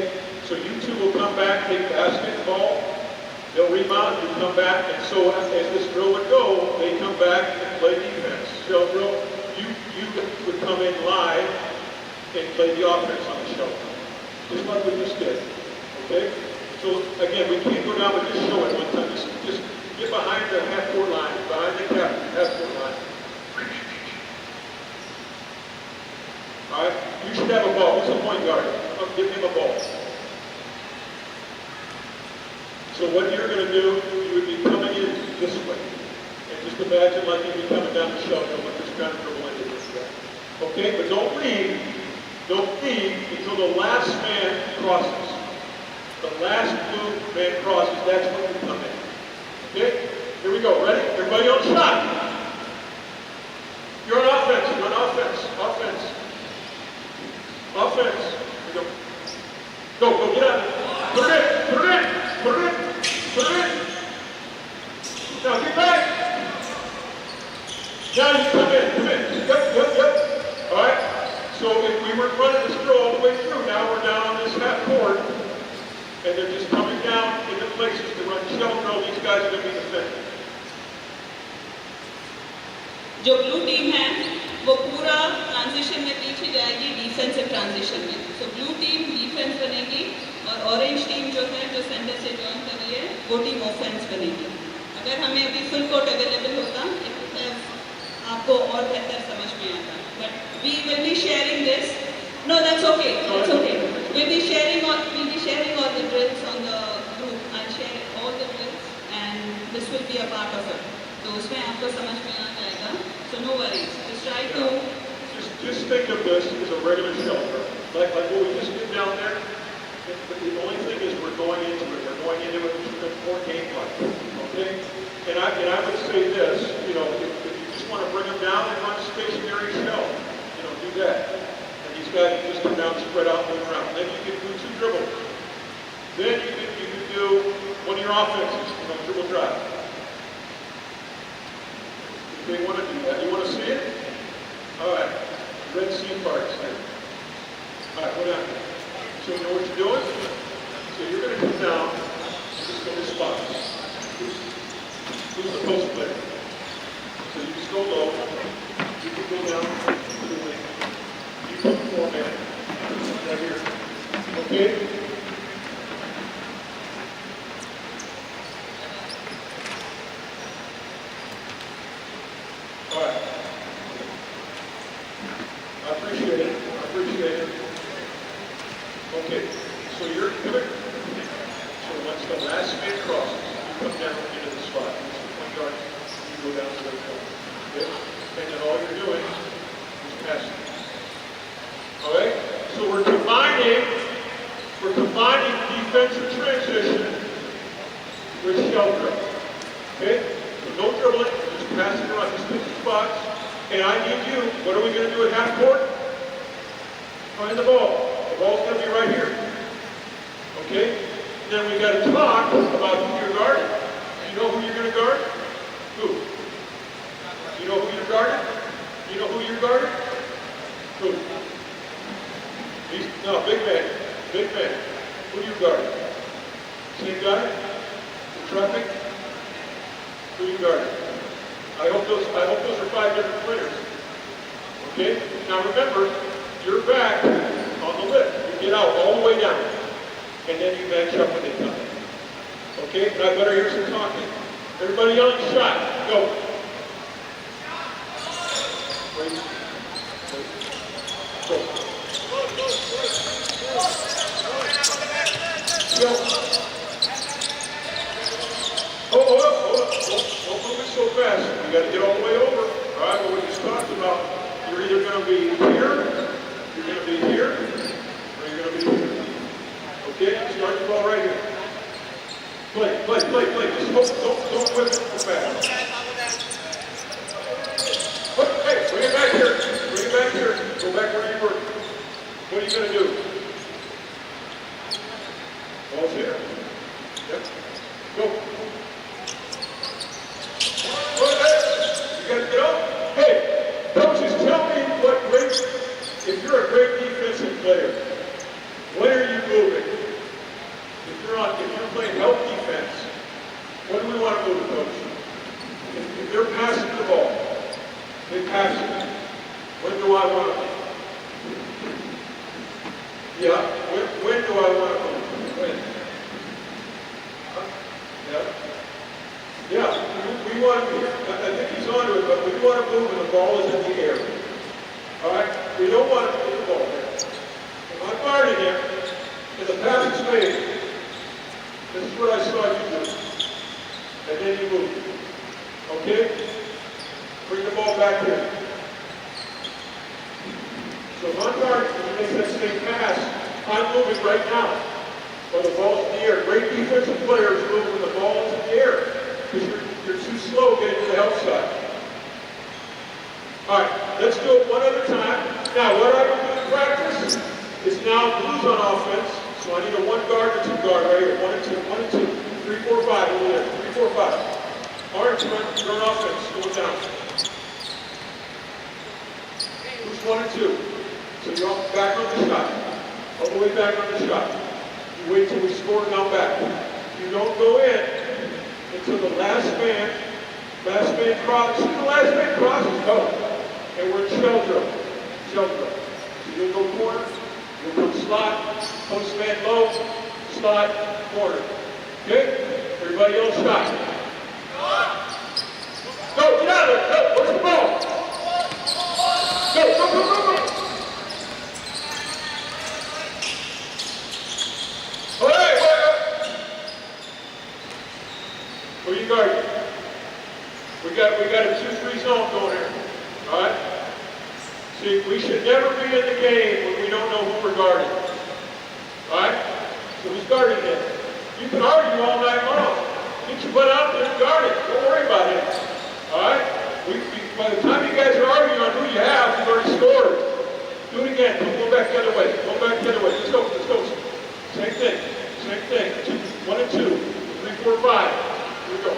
So you two will come back, take basketball, they'll rebound, you come back, and so as this drill would go, they come back and play defense. Shell drill, you would come in live and play the offense on the shell drill. Just like we just did. Okay? So again, we can't go down and just show it one time. Just get behind the half-court line, behind the half-court line. All right? You should have a ball. Who's the point guard? Give him a ball. So what you're going to do, you would be coming in this way. And just imagine like you'd be coming down the shell drill with this kind of dribble into this guy. Okay? But don't leave until the last man crosses. The last blue man crosses, that's when you come in. Okay? Here we go. Ready? Everybody on shot. You're on offense. You're on offense. Offense. Offense. Here we go. Go, get out. Put it in. Now get back. Now you come in. Yep. All right? So if we were running this drill all the way through, now we're down on this half court, and they're just coming down into places to run shell drill. These guys are going to be defending. जो blue team है वो पूरा transition में पीछे जाएगी defensive transition में. सो blue team defence बनेगी और ऑरेंज टीम जो है जो सेंटर से जॉइन कर रही है वो टीम ऑफेंस बनेगी। अगर हमें अभी फुल कोर्ट अवेलेबल होता आपको और बेहतर समझ में आता। But we will be sharing this. No, that's okay. That's okay. We'll be sharing all the drills on the group. I'll share all the drills, and this will be a part of it. तो उसमें आपको समझ में आ जाएगा. So no worries. Just try to. Just think of this as a regular shelter, like what we just did down there. But the only thing is we're going into it. We're going into it with more game plan. Okay? And I would say this. You know, if you just want to bring them down and run stationary shell, you know, do that. And these guys can just come down, spread out, move around. Then you can do 2 dribbles. Then you can do one of your offenses, you know, dribble drive. If they want to do that, you want to see it? All right. Red Sea parts here. All right, go down here. So you know what you're doing? So you're going to come down and just go to spots. Who's the post player? So you just go low. You can go down to the wing. You put the 4-man right here. Okay? All right. I appreciate it. I appreciate it. Okay, so you're good. So once the last man crosses, you come down into the spot. It's the point guard, you go down to the point. Okay? And then all you're doing is passing. All right? So we're combining defensive transition with shell drill. Okay? So no dribbling, just passing around, just pick the spots. And I need you, what are we going to do at half court? Find the ball. The ball's going to be right here. Okay? Then we got to talk about who you're guarding. You know who you're going to guard? Who? You know who you're guarding? You know who you're guarding? Who? No, big man. Big man. Who you guarding? Same guy? The traffic? Who you guarding? I hope those are 5 different players. Okay? Now remember, you're back on the lift. You get out all the way down. And then you match up when they come. Okay? And I better hear some talking. Everybody yelling shot. Go. Wait. Go. Go. Hold up. Don't move it so fast. You got to get all the way over. All right, what we just talked about, you're either going to be here, you're going to be here, or you're going to be here. Okay, start the ball right here. Play. Just don't whip it so fast. Hey, bring it back here. Go back where you were. What are you going to do? Ball's here. Yep. Go. You got to get up. Hey, coaches, tell me if you're a great defensive player, when are you moving? If you're playing help defense, when do we want to move, coach? If they're passing the ball, they pass it. When do I want to move? Yeah, when do I want to move? When? Yeah, we want to, I think he's on to it, but we want to move when the ball is in the air. All right? We don't want to put the ball there. If I'm guarding him, and the pass is made, this is what I saw you do. And then you move. Okay? Bring the ball back here. So if I'm guarding, when he makes that same pass, I'm moving right now. While the ball's in the air. Great defensive players move when the ball is in the air. Because you're too slow getting to the help side. All right, let's do it one other time. Now, what I will do in practice is now blues on offense. So I need a 1 guard or 2 guard right here. 1 and 2, 1 and 2, 3, 4, 5 over there. 3, 4, 5. Orange run offense going down. Who's 1 and 2? So you're all back on the shot. All the way back on the shot. You wait till we score now back. You don't go in until the last man crosses. The last man crosses, go. And we're in shell drill. So you'll go corner, you'll go slot, post man low, slot, corner. Okay? Everybody else shot. Go, get out of there. Go, where's the ball? Go, go, go, go, go. All right, who are you guarding? We got a 2-3 zone going here. All right? See, we should never be in the game when we don't know who we're guarding. All right? So who's guarding him? You can argue all night long. Get your butt out there and guard it. Don't worry about it. All right? By the time you guys are arguing on who you have, you've already scored. Do it again. Go back the other way. Go back the other way. Let's go. Let's go. Same thing. Same thing. 1 and 2. 3, 4, 5. Here we go.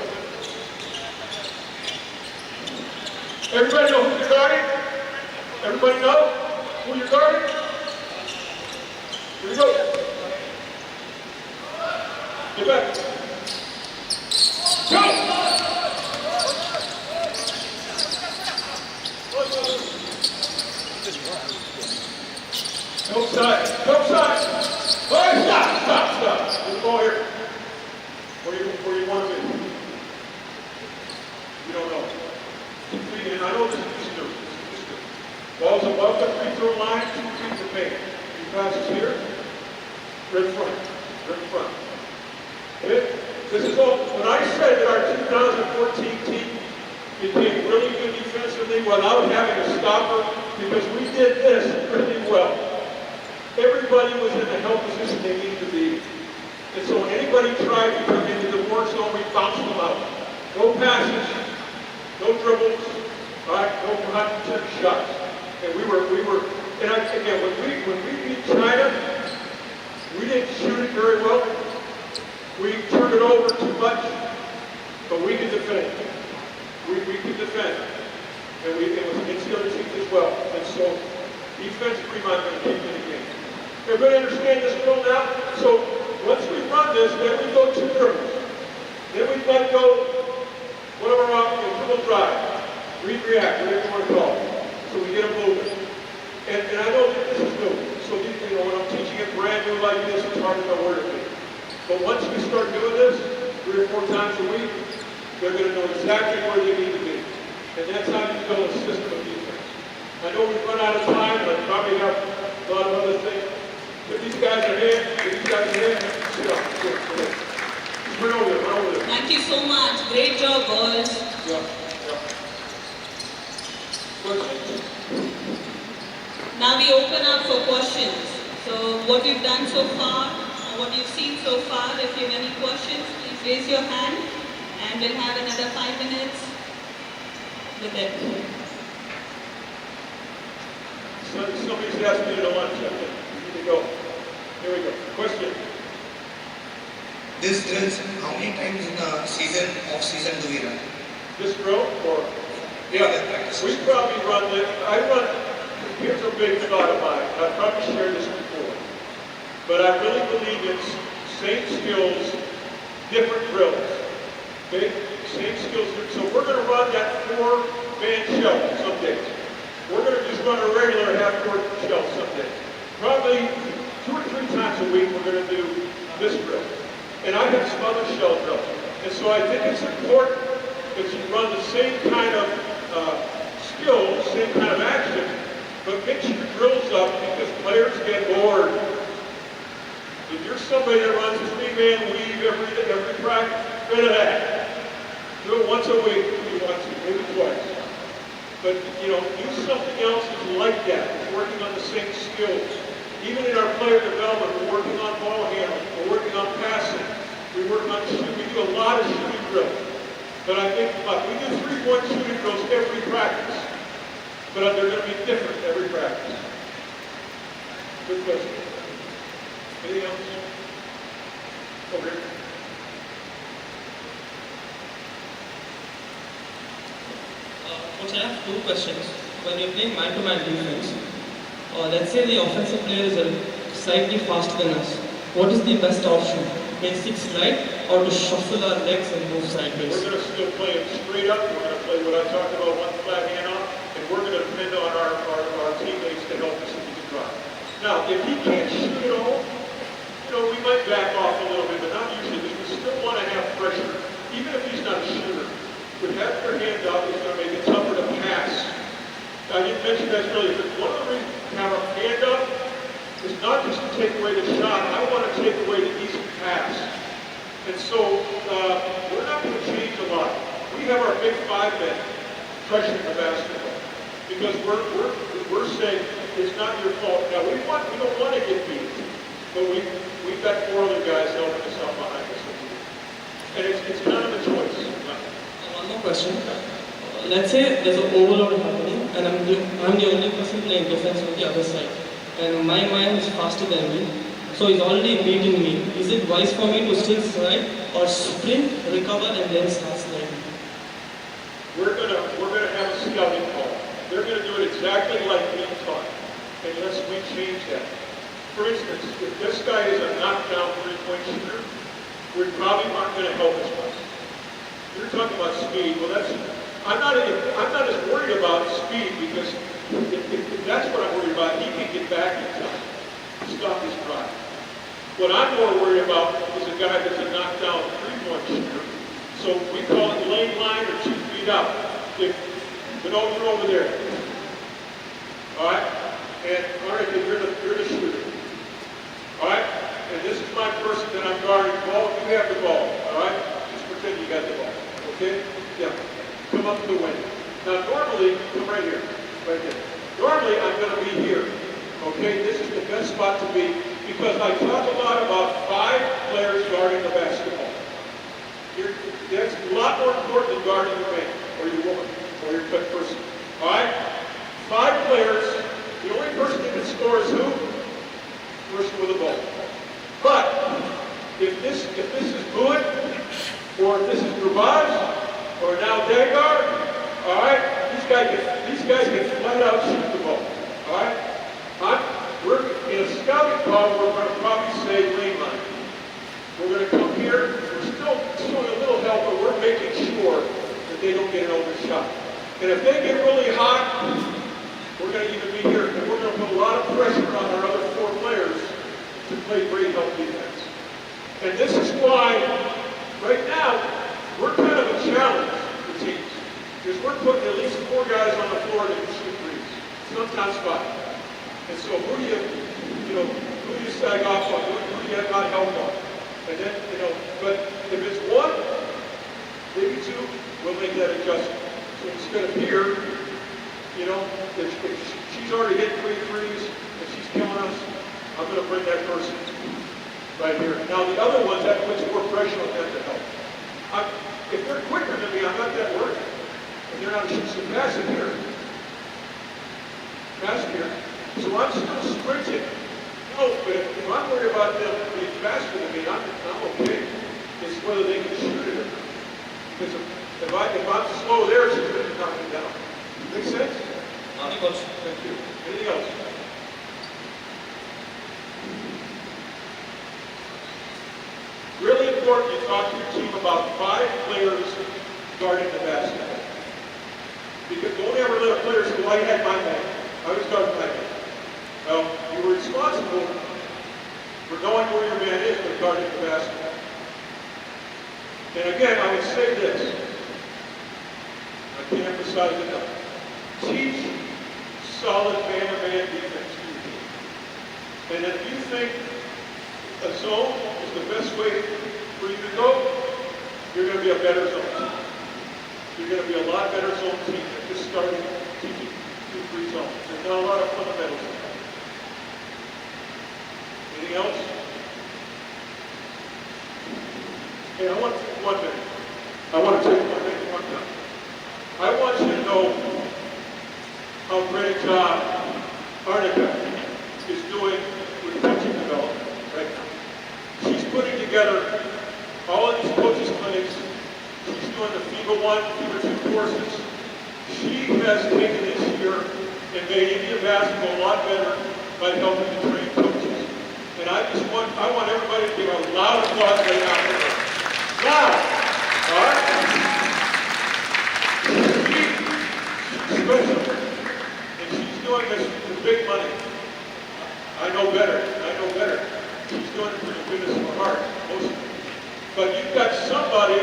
Everybody know who you're guarding? Everybody know who you're guarding? Here we go. Get back. Go! Go side. Go side. All right, stop. There's a ball here. Where you want to be. You don't know. And I know this is new. Ball's above the free throw line, 2 feet to paint. He passes here. Right in front. Right in front. Okay? This is all. When I said that our 2014 team became really good defensively without having a stopper, because we did this really well. Everybody was in the help position they needed to be. And so when anybody tried to come into the war zone, we bounced them out. No passes, no dribbles, all right, no hot shots. And we were, and again, when we beat China, we didn't shoot it very well. We turned it over too much, but we could defend. We could defend. And it was against the other teams as well. And so, defense pretty much going to keep in the game. Everybody understand this drill now? So, once we run this, then we go 2 dribbles. Then we let go one of our dribble drive. Read, react, whatever you want to call it. So we get them moving. And I know that this is new. So, when I'm teaching it brand new like this, it's hard to know where to be. But once we start doing this 3 or 4 times a week, they're going to know exactly where they need to be. And that's how you build a system of defense. I know we've run out of time, and I probably have a lot of other things. If these guys are here, sit down. Just run over there. Thank you so much. Great job, boys. Yeah. Questions? Now we open up for questions. So what we've done so far, what you've seen so far, if you have any questions, please raise your hand and we'll have another 5 minutes with it. Somebody's asked me to lunch. Here we go. Question. This drills, how many times in the season, off-season do we run? This drill or? Yeah, we probably run this. Here's a big thought of mine. I've probably shared this before. But I really believe it's same skills, different drills. Okay? Same skills. So we're going to run that 4-man shell some days. We're going to just run a regular half-court shell some days. Probably 2 or 3 times a week we're going to do this drill. And I have some other shell drills. And so I think it's important that you run the same kind of skills, same kind of action, but mix your drills up because players get bored. If you're somebody that runs a 3-man weave every practice, rid of that. Do it once a week if you want to, maybe twice. But, do something else that's like that. It's working on the same skills. Even in our player development, we're working on ball handling. We're working on passing. We work on shooting. We do a lot of shooting drills. But I think we do 3-point shooting drills every practice. But they're going to be different every practice. Good question. Anything else? Over here. Coach, I have 2 questions. When you're playing man-to-man defense, let's say the offensive players are slightly faster than us. What is the best option? Basic slide or to shuffle our legs and move sideways? We're going to still play it straight up. We're going to play what I talked about, one flat hand off, and we're going to depend on our teammates to help us if we can drive. Now, if he can't shoot at all, we might back off a little bit, but not usually, because we still want to have fresh have our big five men crushing the basketball. Because we're saying it's not your fault. Now we don't want to get beat, but we've got four other guys helping us out behind us. And it's kind of a choice. One more question. Let's say there's an overload happening and I'm the only person playing defense on the other side. And my man is faster than me. So he's already beating me. Is it wise for me to still slide or sprint, recover and then start sliding? We're gonna have a scouting call. They're gonna do it exactly like we taught, unless we change that. For instance, if this guy is a knockdown three-point shooter, we probably aren't gonna help as much. You're talking about speed. Well, I'm not as worried about speed because if that's what I'm worried about, he can get back in time, stop his drive. What I'm more worried about is a guy that's a knockdown three-point shooter. So we call it lane line or 2 feet out. But you're over there. All right? And all right, you're the shooter. All right? And this is my person that I'm guarding the ball. You have the ball. All right? Just pretend you got the ball. Okay? Yeah. Come up to the wing. Now normally, come right here. Right there. Normally I'm going to be here. Okay? This is the best spot to be because I talk a lot about 5 players guarding the basketball. That's a lot more important than guarding your man or your woman or your cut person. All right? 5 players. The only person that can score is who? Person with the ball. But if this is good, or if this is Garbage, or now Dagar, all right, these guys can flat out shoot the ball. All right? We're in a scouting call. We're going to probably say lane line. We're going to come here. We're still showing a little help, but we're making sure that they don't get an open shot. And if they get really hot, we're going to even be here, and we're going to put a lot of pressure on our other 4 players to play great help defense. And this is why, right now, we're kind of a challenge for teams. Because we're putting at least 4 guys on the floor that can shoot threes, sometimes 5. And so who do you sag off on? Who do you not help on? And then, but if it's 1, maybe 2, we'll make that adjustment. So instead of here, if she's already hit 3 threes and she's killing us, I'm going to bring that person right here. Now the other ones, that puts more pressure on them to help. If they're quicker than me, I'm not that worried. If they're not shooting pass in here. Pass here. So I'm still sprinting. No, but if I'm worried about them being faster than me, I'm okay. It's whether they can shoot it or not. Because if I'm slow there, she's going to knock me down. Make sense? Thank you. Anything else? Really important you talk to your team about 5 players guarding the basketball. Because don't ever let a player say, well, I had my man. I was guarding my man. Well, you were responsible for knowing where your man is but guarding the basketball. And again, I would say this. I can't emphasize it enough. Teach solid man-to-man defense to your team. And if you think a zone is the best way for you to go, you're going to be a better zone team. You're going to be a lot better zone team than just starting teaching 2-3 zones. There's not a lot of fundamentals in that. Anything else? Hey, I want to take 1 minute. I want to take 1 minute, 1 time. I want you to know how great a job Arnica is doing with coaching development right now. She's putting together all of these coaches clinics. She's doing the FIBA 1, FIBA 2 courses. She has taken this year and made Indian basketball a lot better by helping to train coaches. And I want everybody to give a loud applause right now for her. Now, all right? She's special. And she's doing this for big money. I know better. She's doing it for the goodness of her heart, mostly. But you've got somebody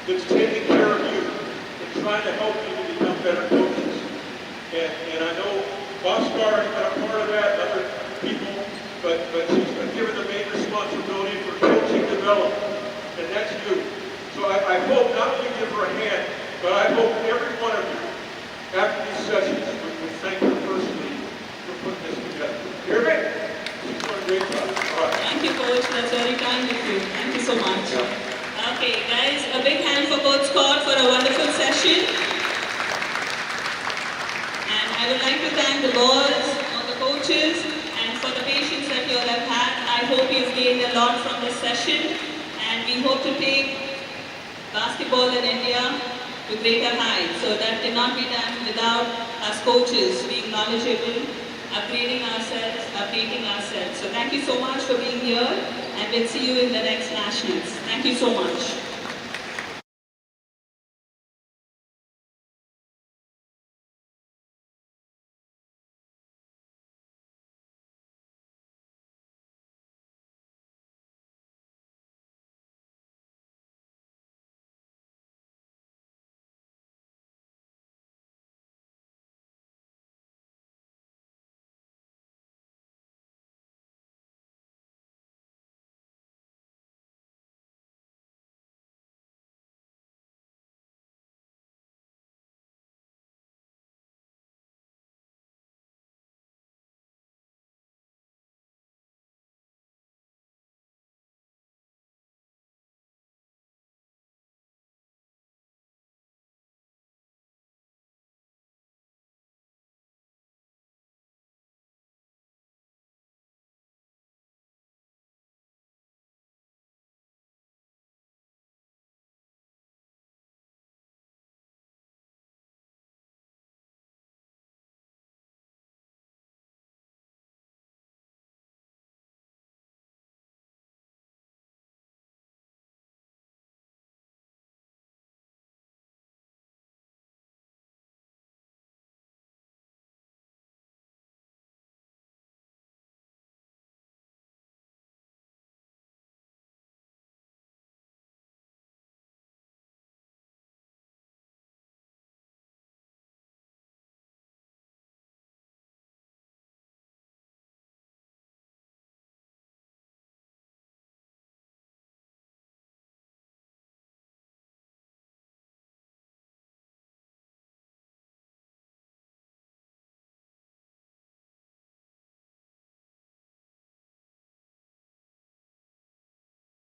that's taking care of you and trying to help you to become better coaches. And I know Bhaskar has been a part of that, and other people, but she's been given the main responsibility for coaching development. And that's you. So I hope not only give her a hand, but I hope every one of you, after these sessions, would thank her personally for putting this together. You hear me? She's doing a great job. All right. Thank you, Coach. That's very kind of you. Thank you so much. Okay, guys, a big hand for Coach Scott for a wonderful session. And I would like to thank the boards, all the coaches, and for the patience that you all have had. I hope you've gained a lot from this session, and we hope to take basketball in India to greater heights. So that cannot be done without us coaches being knowledgeable, upgrading ourselves, updating ourselves. So thank you so much for being here, and we'll see you in the next Nationals. Thank you so much.